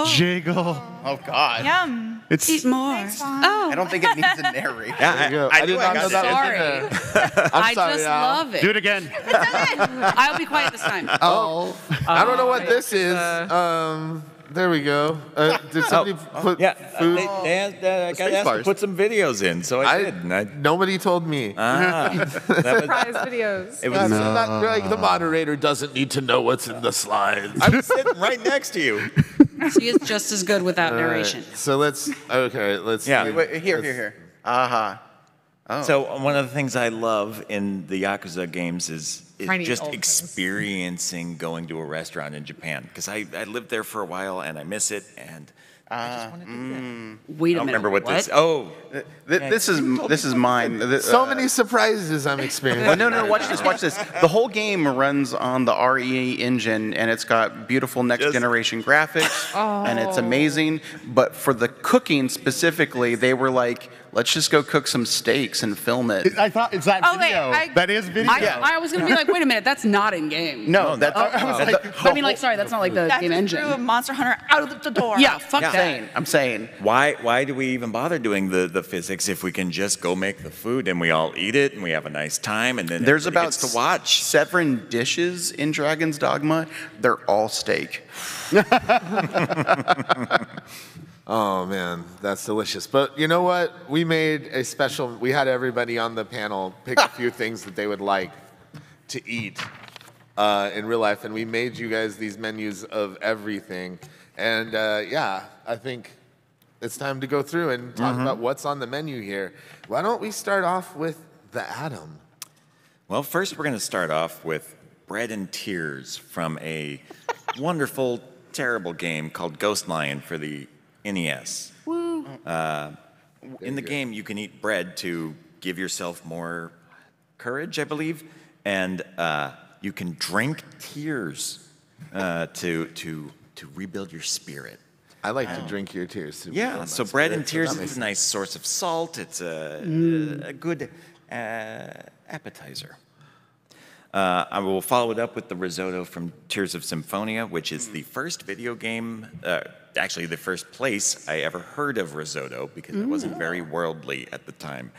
the Jiggle. Oh God. Yum. It's Thanks, Mom. I don't think it needs a narrate. Yeah, Jingle. I I did knew not I know got that it. was Sorry. in there. I'm I sorry, just Al. love it. do it again. I'll be quiet this time. I don't know what this is. There we go. Did somebody put Yeah, food? I got space asked to bars. put some videos in, so I did. And Nobody told me. that Surprise videos. it That's was, not like the moderator doesn't need to know what's in the slides. I was sitting right next to you. She is just as good without narration. So let's Yeah. see. Wait, here. Aha. So one of the things I love in the Yakuza games is Trying to eat just old things. experiencing going to a restaurant in Japan. Because I lived there for a while and I miss it, and I just want to do that. Wait I a don't minute. remember what this. Oh, This is mine. So many surprises I'm experiencing. No, watch this. The whole game runs on the RE engine, and it's got beautiful next-generation graphics, and it's amazing. But for the cooking specifically, they were like, let's just go cook some steaks and film it. I thought it's that Oh, wait, video. I- That is video. I was going to be like, wait a minute, that's not in game. No, that's I mean, like, sorry, that's not like the That game just engine. threw a Monster Hunter out of the door. Yeah, fuck that. I'm saying. why do we even bother doing the physics if we can just go make the food and we all eat it and we have a nice time and then There's everybody about gets to watch? 7 dishes in Dragon's Dogma. They're all steak. Oh man, that's delicious. But you know what? We had everybody on the panel pick a few things that they would like to eat in real life, and we made you guys these menus of everything. And I think it's time to go through and talk about what's on the menu here. Why don't we start off with the Atom? Well, first we're going to start off with Bread and Tears from a wonderful, terrible game called Ghost Lion for the NES. In the game, you can eat bread to give yourself more courage, I believe, and you can drink tears to rebuild your spirit. I like to drink your tears too. Yeah, so bread and tears is a nice source of salt. It's a good appetizer. I will follow it up with the risotto from Tears of Symphonia, which is the first video game, actually the first place I ever heard of risotto because it wasn't very worldly at the time.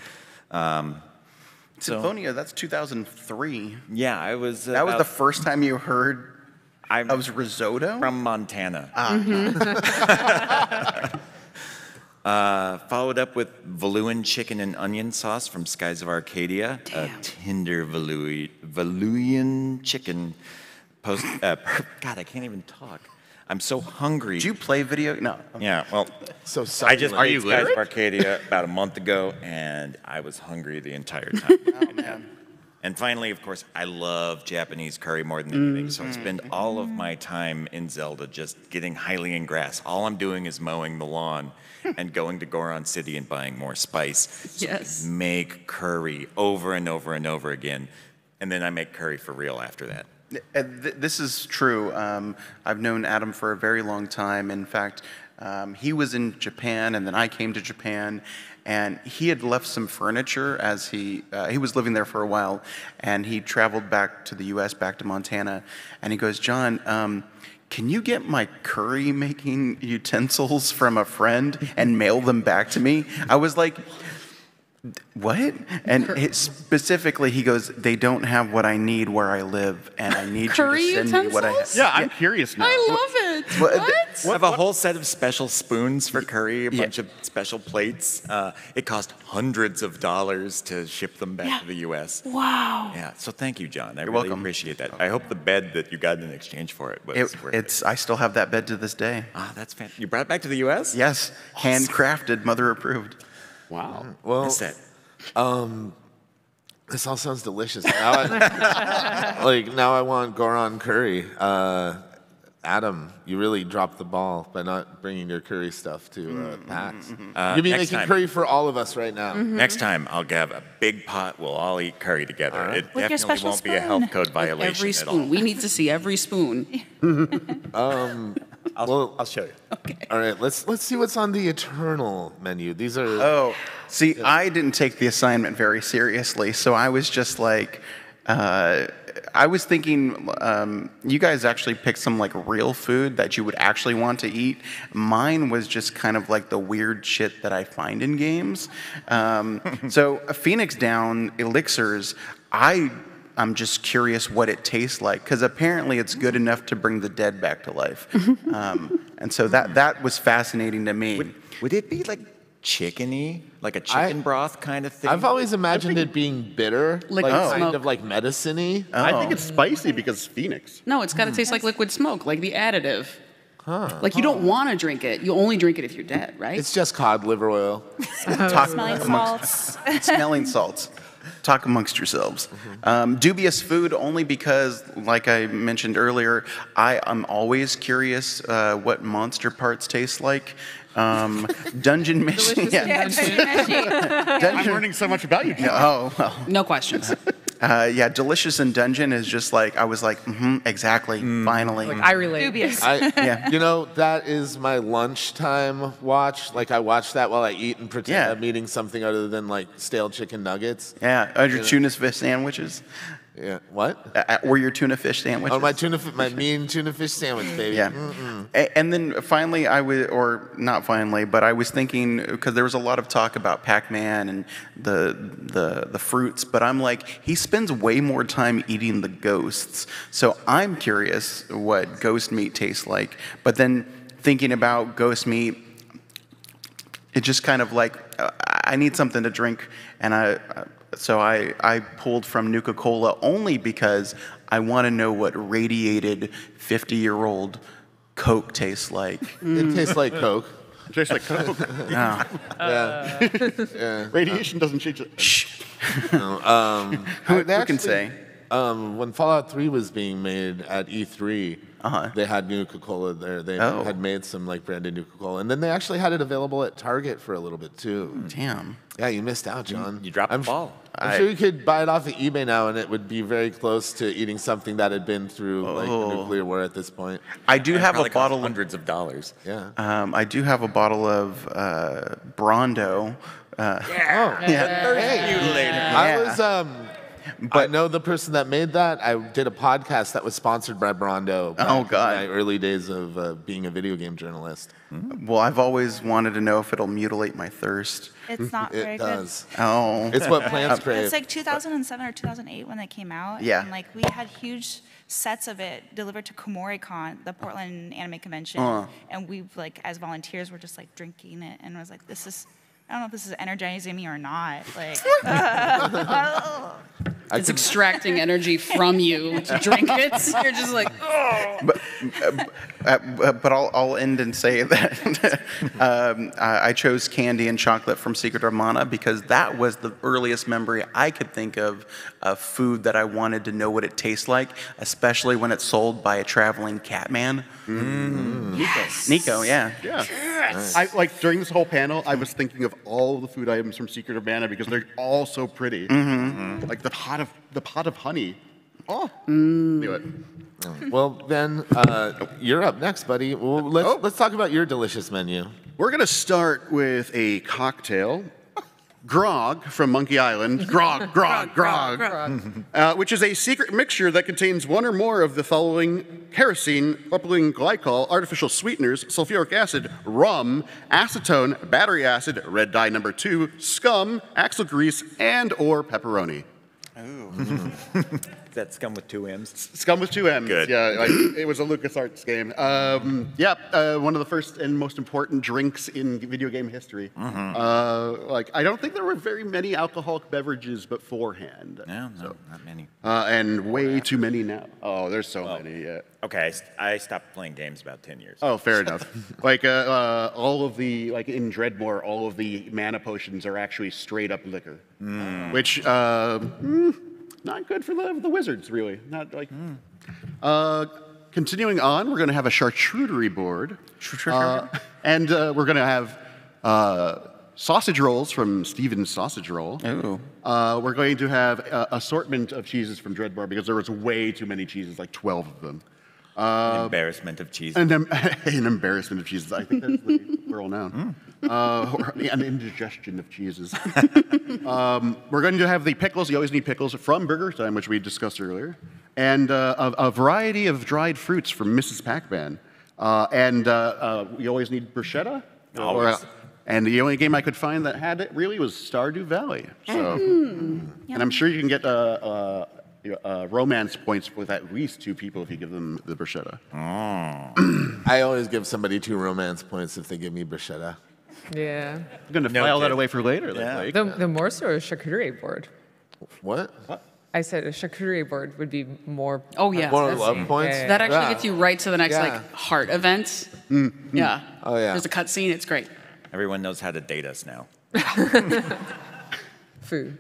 Symphonia, that's 2003. Yeah, I was. That was the first time you heard I of risotto? from Montana. Followed up with Valuan chicken and onion sauce from Skies of Arcadia. A tender Valuan chicken. God, I can't even talk. I'm so hungry. Did you play video? No. Yeah, well, So I just succulent. played Skies of Arcadia about a month ago, and I was hungry the entire time. Oh, man. And finally, of course, I love Japanese curry more than anything, so I spend all of my time in Zelda just getting Hylian grass. All I'm doing is mowing the lawn and going to Goron City and buying more spice. So I Yes. make curry over and over and over again, and then I make curry for real after that. This is true. I've known Adam for a very long time. In fact, He was in Japan, and then I came to Japan, and he had left some furniture as he was living there for a while, and he traveled back to the U.S., back to Montana, and he goes, John, can you get my curry making utensils from a friend and mail them back to me? I was like, what? And specifically, he goes, they don't have what I need where I live, and I need Curry you to send me what I have. utensils? Yeah, I'm curious now. I love it. What? I have a whole set of special spoons for curry, a bunch of special plates. It cost hundreds of dollars to ship them back to the U.S. Wow. Yeah, so thank you, John. I really welcome. appreciate that. I hope the bed that you got in exchange for it was worth it. I still have that bed to this day. Ah, that's fantastic. You brought it back to the U.S.? Yes, handcrafted, mother approved. Wow. Well, That's it. this all sounds delicious. Now I want Goron curry. Adam, you really dropped the ball by not bringing your curry stuff to PAX. You'll be next making time. curry for all of us right now. Next time, I'll have a big pot. We'll all eat curry together. It With your definitely special won't be a spoon. health code violation Every at all. spoon. We need to see every spoon. I'll show you. All right, let's see what's on the eternal menu. These are Oh, see, I didn't take the assignment very seriously, so I was just like, I was thinking, you guys actually picked some like real food that you would actually want to eat. Mine was just kind of like the weird shit that I find in games. So Phoenix Down elixirs, I'm just curious what it tastes like, because apparently it's good enough to bring the dead back to life. And so that was fascinating to me. Would it be like chickeny, like a chicken broth kind of thing? I've always imagined it being bitter, Liquid kind smoke. of like medicine-y. I think it's spicy because Phoenix. No, it's got to taste like liquid smoke, like the additive. Like you don't want to drink it. You only drink it if you're dead, right? It's just cod liver oil. Smelling salts. Smelling salts. Talk amongst yourselves. Dubious food only because, like I mentioned earlier, I am always curious what monster parts taste like. Dungeon mission. Delicious and I'm learning so much about you, John. Oh, well. No questions. Yeah, delicious and dungeon is just like, I was like, exactly, finally. Like I relate. Dubious. Yeah. You know, that is my lunchtime watch. Like, I watch that while I eat and pretend Yeah. I'm eating something other than, like, stale chicken nuggets. Yeah, your tuna fish sandwiches. Yeah. What? Or your tuna fish sandwiches. Oh, my mean tuna fish sandwich, baby. Yeah. And then finally, I was thinking, because there was a lot of talk about Pac-Man and the fruits, but I'm like, he spends way more time eating the ghosts. So I'm curious what ghost meat tastes like. But then thinking about ghost meat, it just kind of like, I need something to drink, and so I pulled from Nuka-Cola only because I want to know what radiated 50-year-old Coke tastes like. It tastes like Coke. Tastes like Coke. Radiation doesn't change it. Shh. Who can say? When Fallout 3 was being made at E3, they had Nuka-Cola there. They had made some like branded Nuka-Cola, and then they actually had it available at Target for a little bit too. Damn. Yeah, you missed out, John. You dropped the ball. I'm sure you could buy it off of eBay now, and it would be very close to eating something that had been through like a nuclear war at this point. I do have a Probably cost bottle. hundreds of dollars. Yeah. I do have a bottle of Brondo. I was I know the person that made that. I did a podcast that was sponsored by Brondo. Oh, God. In my early days of being a video game journalist. Well, I've always wanted to know if it'll mutilate my thirst. It's not very It good. does. Oh. It's what plants crave. It's like 2007 or 2008 when it came out. Yeah. And like we had huge sets of it delivered to KomoriCon, the Portland Anime Convention. And we like as volunteers were just like drinking it and was like, this is, I don't know if this is energizing me or not. Like, It's extracting energy from you to drink it. You're just like, oh. But I'll end and say that I chose candy and chocolate from Secret of Mana because that was the earliest memory I could think of food that I wanted to know what it tastes like, especially when it's sold by a traveling cat man. Nico, yeah. Yeah. I like during this whole panel, I was thinking of all the food items from Secret of Mana because they're all so pretty. Like the pot of honey. Oh, knew it. Well, Ben, you're up next, buddy. Well, let's talk about your delicious menu. We're going to start with a cocktail. Grog from Monkey Island. Grog. Which is a secret mixture that contains one or more of the following: kerosene, propylene glycol, artificial sweeteners, sulfuric acid, rum, acetone, battery acid, red dye number 2, scum, axle grease, and or pepperoni. Ooh. Is that scum with 2 M's? Scum with 2 M's. Good. Yeah, it was a LucasArts game. One of the first and most important drinks in video game history. I don't think there were very many alcoholic beverages beforehand. No, not many. And way too many now. Oh, there's so many. Yeah. Okay, I stopped playing games about 10 years. Oh, fair enough. All of the, in Dreadmore, all of the mana potions are actually straight up liquor. Which, not good for the wizards, really. Not like. Continuing on, we're going to have a charcuterie board. And we're going to have sausage rolls from Steven's Sausage Roll. Ooh. We're going to have assortment of cheeses from Dreadmore because there was way too many cheeses, like 12 of them. An embarrassment of cheese. An embarrassment of cheeses. I think that's the plural noun. An indigestion of cheeses. We're going to have the pickles. You always need pickles from Burger Time, which we discussed earlier. And a variety of dried fruits from Mrs. Pac-Man. We always need bruschetta. Always. And the only game I could find that had it really was Stardew Valley. So, and I'm sure you can get romance points with at least 2 people if you give them the bruschetta. I always give somebody 2 romance points if they give me bruschetta. Yeah. I'm going to file that away for later. Yeah. The Morse or a charcuterie board? What? I said a charcuterie board would be more. Oh, yeah. More love points? Yeah. That actually gets you right to the next heart event. Yeah. Oh, yeah. There's a cutscene. It's great. Everyone knows how to date us now. Food.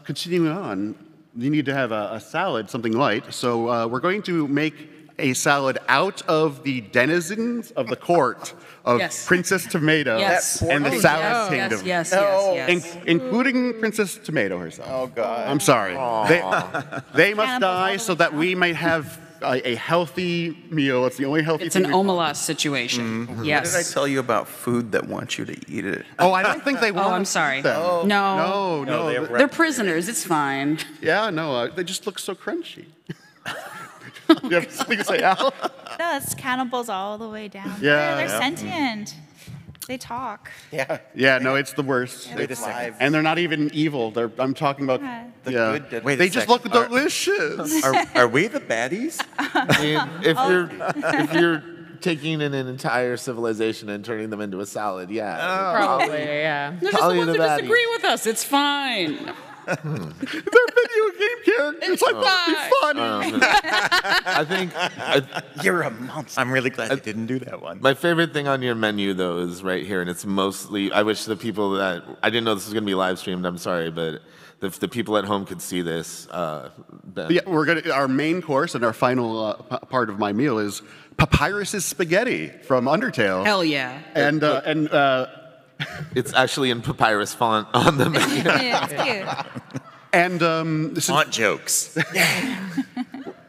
Continuing on, you need to have a salad, something light. So we're going to make a salad out of the denizens of the court of Princess Tomato and the Salad Kingdom. Yes. Including Princess Tomato herself. Oh, God. I'm sorry. They must die so that we might have a healthy meal. It's the only healthy It's thing. an Omelas situation. Yes. What did I tell you about food that wants you to eat it? Oh, I don't think they want I'm sorry. them. No. They're prisoners. It's fine. Yeah, no, they just look so crunchy. You have something to say, Al? No, it's cannibals all the way down. Yeah. They're sentient. They talk. Yeah, no, it's the worst. Wait a second. And they're not even evil. I'm talking about The good dead. Wait a they just second. look delicious. Are we the baddies? I mean, if you're taking an entire civilization and turning them into a salad, Probably, yeah. They're just the Probably ones the that baddies. disagree with us. It's fine. They're video game characters. It's like fun. I think You're a monster. I'm really glad I didn't do that one. my favorite thing on your menu, though, is right here, and it's mostly, I wish the people that, I didn't know this was going to be live streamed, I'm sorry, but the people at home could see this. Yeah, our main course and our final part of my meal is Papyrus's spaghetti from Undertale. Hell yeah. And It's actually in papyrus font on the menu. Yeah, it's cute. and this is, Font jokes.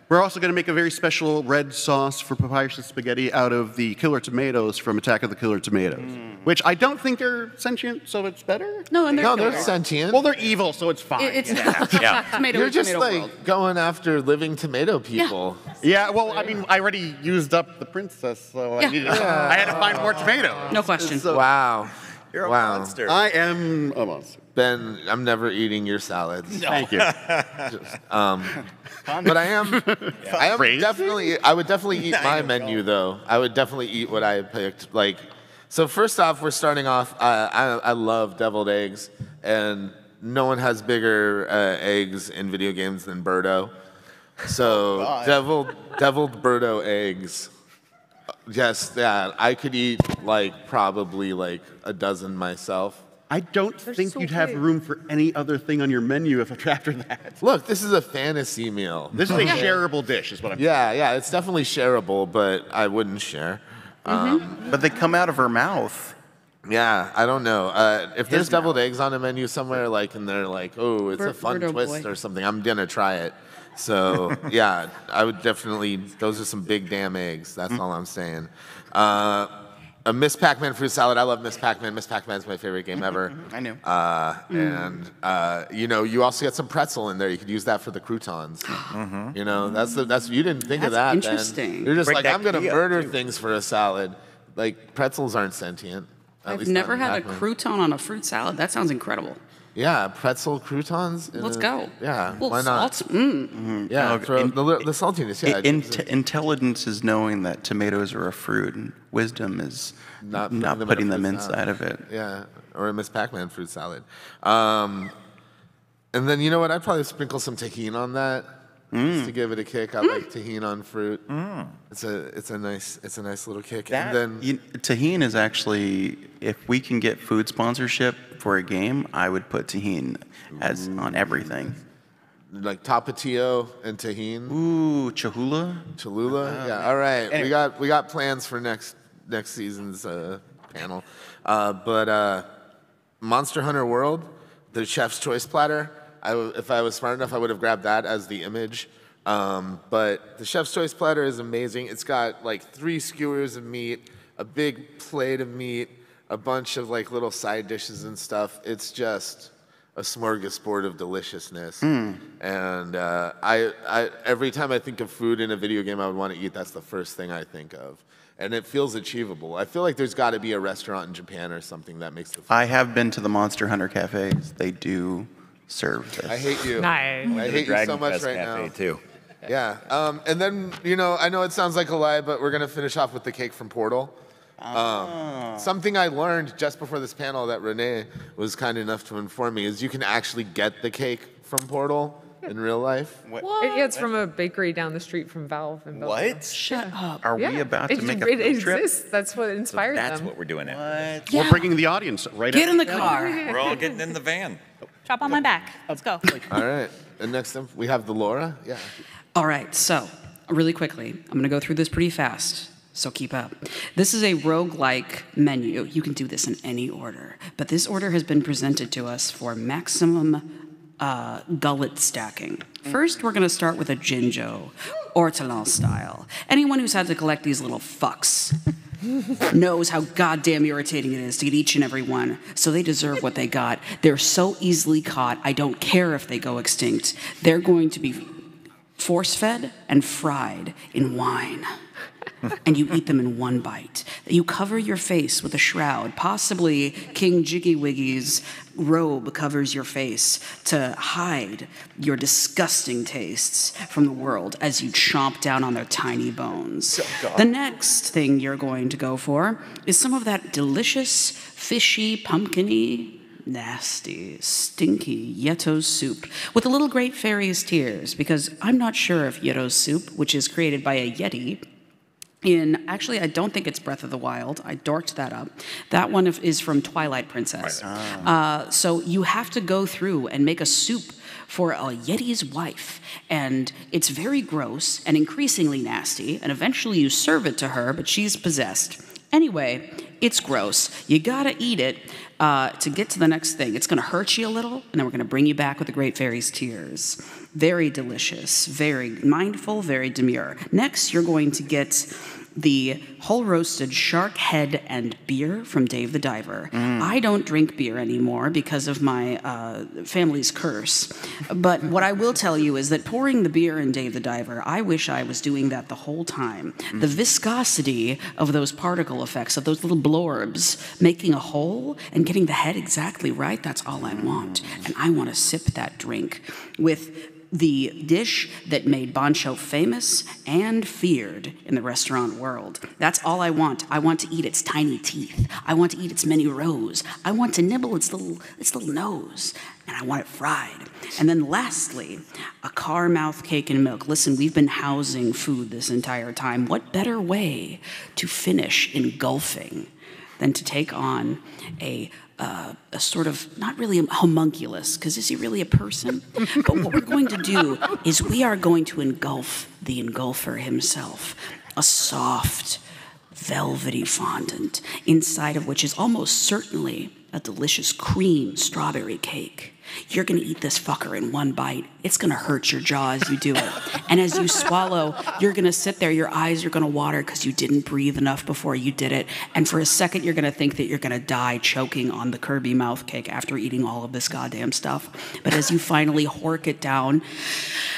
we're also going to make a very special red sauce for Papyrus's spaghetti out of the killer tomatoes from Attack of the Killer Tomatoes, which I don't think are sentient, so it's better. No, and they're No, they're killer. sentient. Well, they're evil, so it's fine. It's Yeah. tomato. You're just tomato like world. going after living tomato people. Yeah, well, I mean, I already used up the princess, so I had to find more tomatoes. No question. Wow. You're a Wow. monster. I am a monster. Ben, I'm never eating your salads. Thank you. But I would definitely eat my menu though. I would definitely eat what I picked. So first off, we're starting off. I love deviled eggs, and no one has bigger eggs in video games than Birdo. So deviled Birdo eggs. Yes, yeah. I could eat probably a dozen myself. I don't think so you'd have big. room for any other thing on your menu after that. Look, this is a fantasy meal. This is a shareable dish, is what I'm saying. Yeah, it's definitely shareable, but I wouldn't share. But they come out of her mouth. Yeah, I don't know. If there's deviled eggs on a menu somewhere, and they're like, oh, it's a fun Birdo twist boy. or something, I'm gonna try it. So yeah, I would definitely. Those are some big damn eggs. That's all I'm saying. A Miss Pac-Man fruit salad. I love Miss Pac-Man. Miss Pac-Man's my favorite game ever. I knew. And you know, you also get some pretzel in there. You could use that for the croutons. You know, that's you didn't think of that. Interesting. Then. You're just Break like, that I'm gonna key up, murder too. things for a salad. Like pretzels aren't sentient. At I've least never not in had a Pac-Man. crouton on a fruit salad. That sounds incredible. Yeah, pretzel croutons. Let's go. Yeah, Well, why not? salt. Yeah, Oh, for the saltiness. Yeah, Intelligence is knowing that tomatoes are a fruit, and wisdom is Not not putting them putting in a them fruit inside salad. of it. Yeah, or a Miss Pac-Man fruit salad. And then you know what? I'd probably sprinkle some tahini on that just to give it a kick. I like tahini on fruit. It's a nice little kick. That- And then Tahini is actually, if we can get food sponsorship for a game, I would put tahini as on everything. like tapatio and tahini, Ooh, Cholula. Cholula. Yeah. All right. Anyway. We got plans for next season's panel. But Monster Hunter World, the Chef's Choice platter. If I was smart enough, I would have grabbed that as the image. But the Chef's Choice platter is amazing. It's got like 3 skewers of meat, a big plate of meat, a bunch of like little side dishes and stuff. It's just a smorgasbord of deliciousness. And I every time I think of food in a video game I would want to eat, that's the first thing I think of. And it feels achievable. I feel like there's got to be a restaurant in Japan or something that makes the food. I have been to the Monster Hunter cafes. They do serve this. I hate you. Nice. I hate you Dragon so much Quest right Cafe now. too. Yeah. And then, you know, I know it sounds like a lie, but we're going to finish off with the cake from Portal. Something I learned just before this panel that Renee was kind enough to inform me is you can actually get the cake from Portal in real life. Yeah, it's from a bakery down the street from Valve in Belgium. What? Shut up. Are Yeah, we about to make a it field trip? exists. That's what inspired That's them. what we're doing now. Yeah. We're bringing the audience right Get up. in the car. We're all getting in the van. Drop on my back. Let's go. All right. And next up, we have the Laura. Yeah. All right, so really quickly, I'm going to go through this pretty fast, so keep up. This is a roguelike menu. You can do this in any order, but this order has been presented to us for maximum gullet stacking. First, we're going to start with a Jinjo, Ortolan style. Anyone who's had to collect these little fucks knows how goddamn irritating it is to get each and every one, so they deserve what they got. They're so easily caught, I don't care if they go extinct. They're going to be force-fed and fried in wine. And you eat them in one bite. You cover your face with a shroud. Possibly King Jiggy Wiggy's robe covers your face to hide your disgusting tastes from the world as you chomp down on their tiny bones. The next thing you're going to go for is some of that delicious, fishy, pumpkin-y, nasty, stinky Yeto soup with a little Great Fairy's tears, because I'm not sure if Yeto soup, which is created by a Yeti, actually, I don't think it's Breath of the Wild. I dorked that up. That one is from Twilight Princess. So you have to go through and make a soup for a Yeti's wife. And it's very gross and increasingly nasty. And eventually you serve it to her, but she's possessed. Anyway, it's gross. You gotta eat it to get to the next thing. It's gonna hurt you a little, and then we're gonna bring you back with the Great Fairy's tears. Very delicious, very mindful, very demure. Next, you're going to get the whole roasted shark head and beer from Dave the Diver. I don't drink beer anymore because of my family's curse. But what I will tell you is that pouring the beer in Dave the Diver, I wish I was doing that the whole time. The viscosity of those particle effects, of those little blorbs, making a hole and getting the head exactly right, that's all I want. And I want to sip that drink with the dish that made Bancho famous and feared in the restaurant world. That's all I want. I want to eat its tiny teeth. I want to eat its many rows. I want to nibble its little nose. And I want it fried. And then lastly, a car mouth cake and milk. Listen, we've been housing food this entire time. What better way to finish engulfing than to take on a sort of, not really a homunculus, because is he really a person? But what we're going to do is we are going to engulf the engulfer himself, a soft, velvety fondant, inside of which is almost certainly a delicious cream strawberry cake. You're gonna eat this fucker in one bite. It's gonna hurt your jaw as you do it. And as you swallow, you're gonna sit there, your eyes are gonna water because you didn't breathe enough before you did it. And for a second, you're gonna think that you're gonna die choking on the Kirby mouth cake after eating all of this goddamn stuff. But as you finally hork it down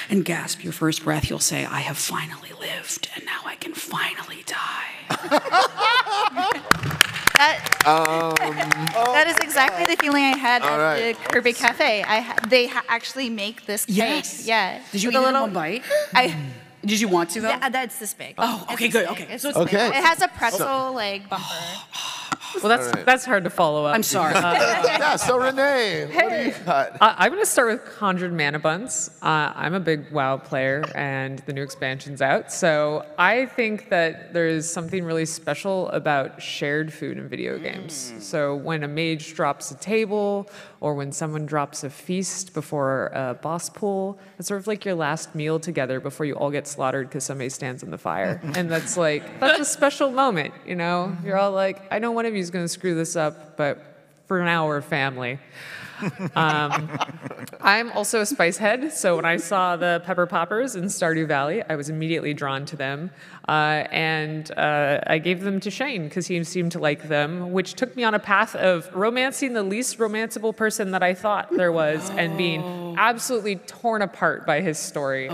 and gasp your first breath, you'll say, I have finally lived, and now I can finally die. That is exactly the feeling I had at the Kirby Cafe. They actually make this cake. Yes. Yeah. Did you eat a it little in one bite? Did you want to, though? Yeah, that's this big. Oh, okay, It's good. this Okay. big. It's So this Okay. big. It has a pretzel like bumper. Well, that's hard to follow up. I'm sorry. Yeah, so Renee, what do you got? I'm going to start with Conjured Mana Buns. I'm a big WoW player, and the new expansion's out. So I think that there's something really special about shared food in video games. So when a mage drops a table, or when someone drops a feast before a boss pool, it's sort of like your last meal together before you all get slaughtered because somebody stands in the fire. And that's a special moment, you know? You're all like, I know one of you is going to screw this up, but for now we're family. I'm also a spice head, so when I saw the pepper poppers in Stardew Valley, I was immediately drawn to them, and I gave them to Shane because he seemed to like them, which took me on a path of romancing the least romanceable person that I thought there was, and being absolutely torn apart by his story.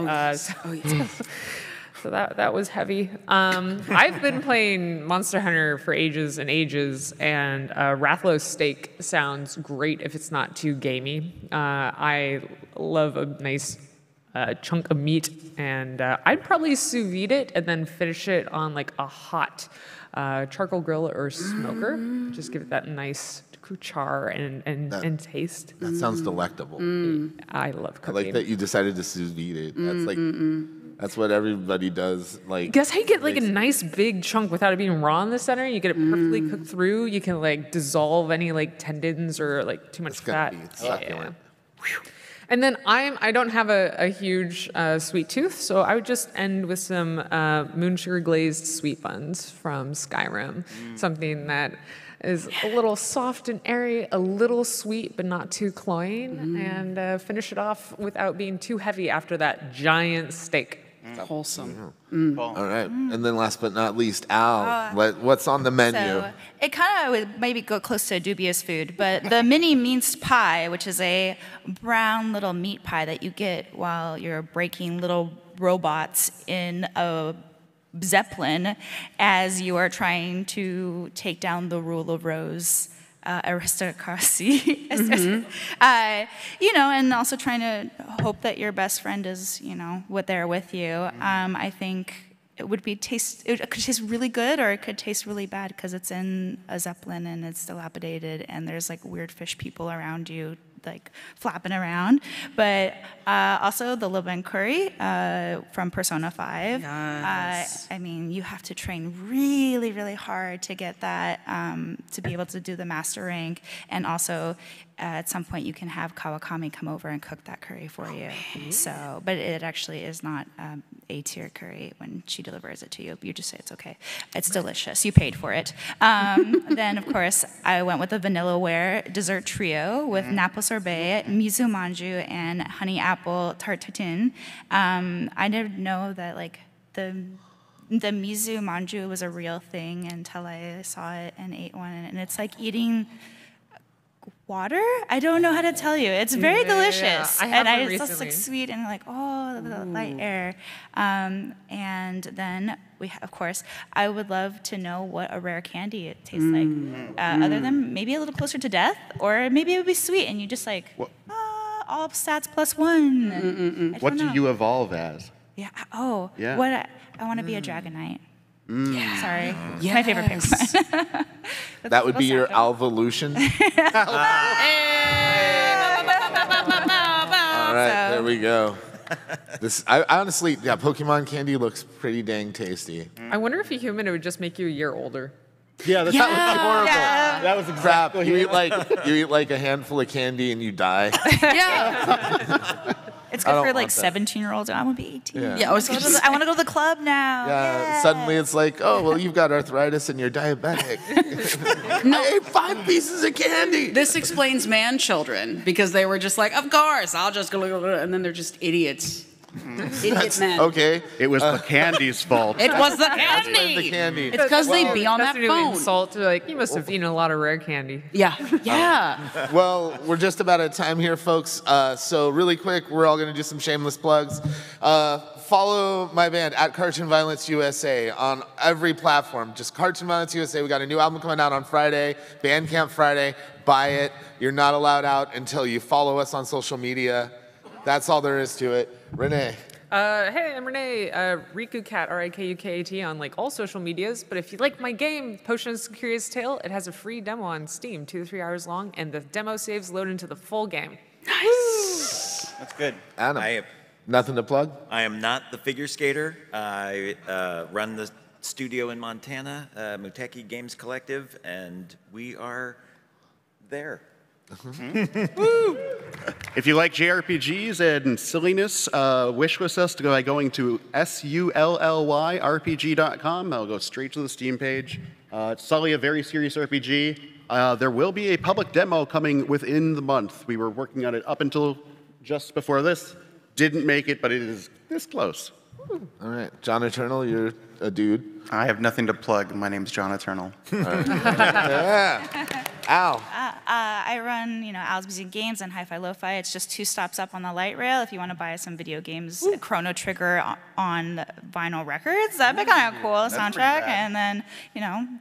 So that was heavy. I've been playing Monster Hunter for ages and ages, and Rathlos steak sounds great if it's not too gamey. I love a nice chunk of meat, and I'd probably sous vide it and then finish it on like a hot charcoal grill or smoker. Just give it that nice char and taste. That sounds delectable. I love I cooking. like that you decided to sous vide it. That's that's what everybody does. Like, Guess how you get like a nice big chunk without it being raw in the center? You get it perfectly cooked through. You can like dissolve any like tendons or like too much fat. Be succulent. And then I don't have a huge sweet tooth, so I would just end with some moon sugar glazed sweet buns from Skyrim. Something that is a little soft and airy, a little sweet but not too cloying, and finish it off without being too heavy after that giant steak. Wholesome. All right. And then last but not least, Al, what's on the menu? So it kind of would maybe go close to a dubious food, but the mini minced pie, which is a brown little meat pie that you get while you're breaking little robots in a Zeppelin as you are trying to take down the rule of rose aristocracy. And also trying to hope that your best friend is, there with you. I think it could taste really good, or it could taste really bad because it's in a Zeppelin and it's dilapidated and there's like weird fish people around you like flapping around. But also the Liban curry from Persona 5. Yes. You have to train really, really hard to get that, to be able to do the master rank. And also at some point you can have Kawakami come over and cook that curry for you. So, but it actually is not A-tier curry when she delivers it to you. You just say it's okay. It's delicious. You paid for it. Then, of course, I went with the Vanillaware dessert trio with Napo sorbet, mizu manju, and honey apple tarte tatin. I didn't know that the mizu manju was a real thing until I saw it and ate one, and it's like eating water? I don't know how to tell you. It's very delicious. It's just like sweet and the light air. And then of course, I would love to know what a rare candy it tastes like. Other than maybe a little closer to death, or maybe it would be sweet and you just all stats +1. What do you evolve as? Yeah. Yeah. I want to be a Dragonite. Yeah. Sorry. Yes. My favorite Pokemon. That would be your Alvolution? All right, there we go. I honestly, Pokemon candy looks pretty dang tasty. I wonder if a human, it would just make you a year older. Yeah, that was horrible. Yeah. That was exactly You eat like a handful of candy and you die. Yeah. It's I good don't for like want that. 17-year-olds. I want to be 18. Yeah. Yeah, I was gonna say. I want to go to the club now. Yeah, suddenly it's like, oh, well, you've got arthritis and you're diabetic. I ate 5 pieces of candy. This explains man children because they were just like, of course, I'll just go, and then they're just idiots. Idiot men. Okay. It was the candy's fault. It was the Blame the candy. candy. It's because they be on That's that to do phone. insult to like, you must have eaten a lot of rare candy. Yeah, yeah. Well, we're just about out of time here, folks. So really quick, we're all going to do some shameless plugs. Follow my band at Cartoon Violence USA on every platform. Just Cartoon Violence USA. We got a new album coming out on Friday, Bandcamp Friday. Buy it. You're not allowed out until you follow us on social media. That's all there is to it. Renee. Hey, I'm Renee, Rikukat, R-I-K-U-K-A-T on like all social medias. But if you like my game, Potions of Curious Tale, it has a free demo on Steam, 2 to 3 hours long, and the demo saves load into the full game. Nice. That's good. Adam. Nothing to plug? I am not the figure skater. I run the studio in Montana, Muteki Games Collective, and we are there. If you like JRPGs and silliness, wish list us by going to sullyrpg.com. That'll go straight to the Steam page. It's Sully, a very serious RPG. There will be a public demo coming within the month. We were working on it up until just before this. Didn't make it, but it is this close. All right. John Eternal, you're a dude. I have nothing to plug. My name's John Eternal. Yeah. Al. I run, Al's Music Games and Hi-Fi Lo-Fi. It's just 2 stops up on the light rail. If you want to buy some video games, Chrono Trigger on vinyl records, that'd be kind of cool soundtrack. And then,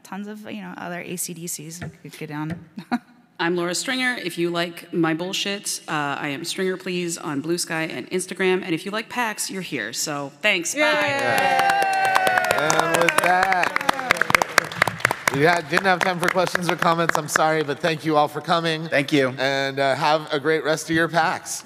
tons of, other AC/DCs you could get on. I'm Laura Stringer. If you like my bullshit, I am Stringer Please on Blue Sky and Instagram. And if you like PAX, you're here. So thanks. Bye. And with that, we didn't have time for questions or comments. I'm sorry, but thank you all for coming. Thank you. And have a great rest of your PAX.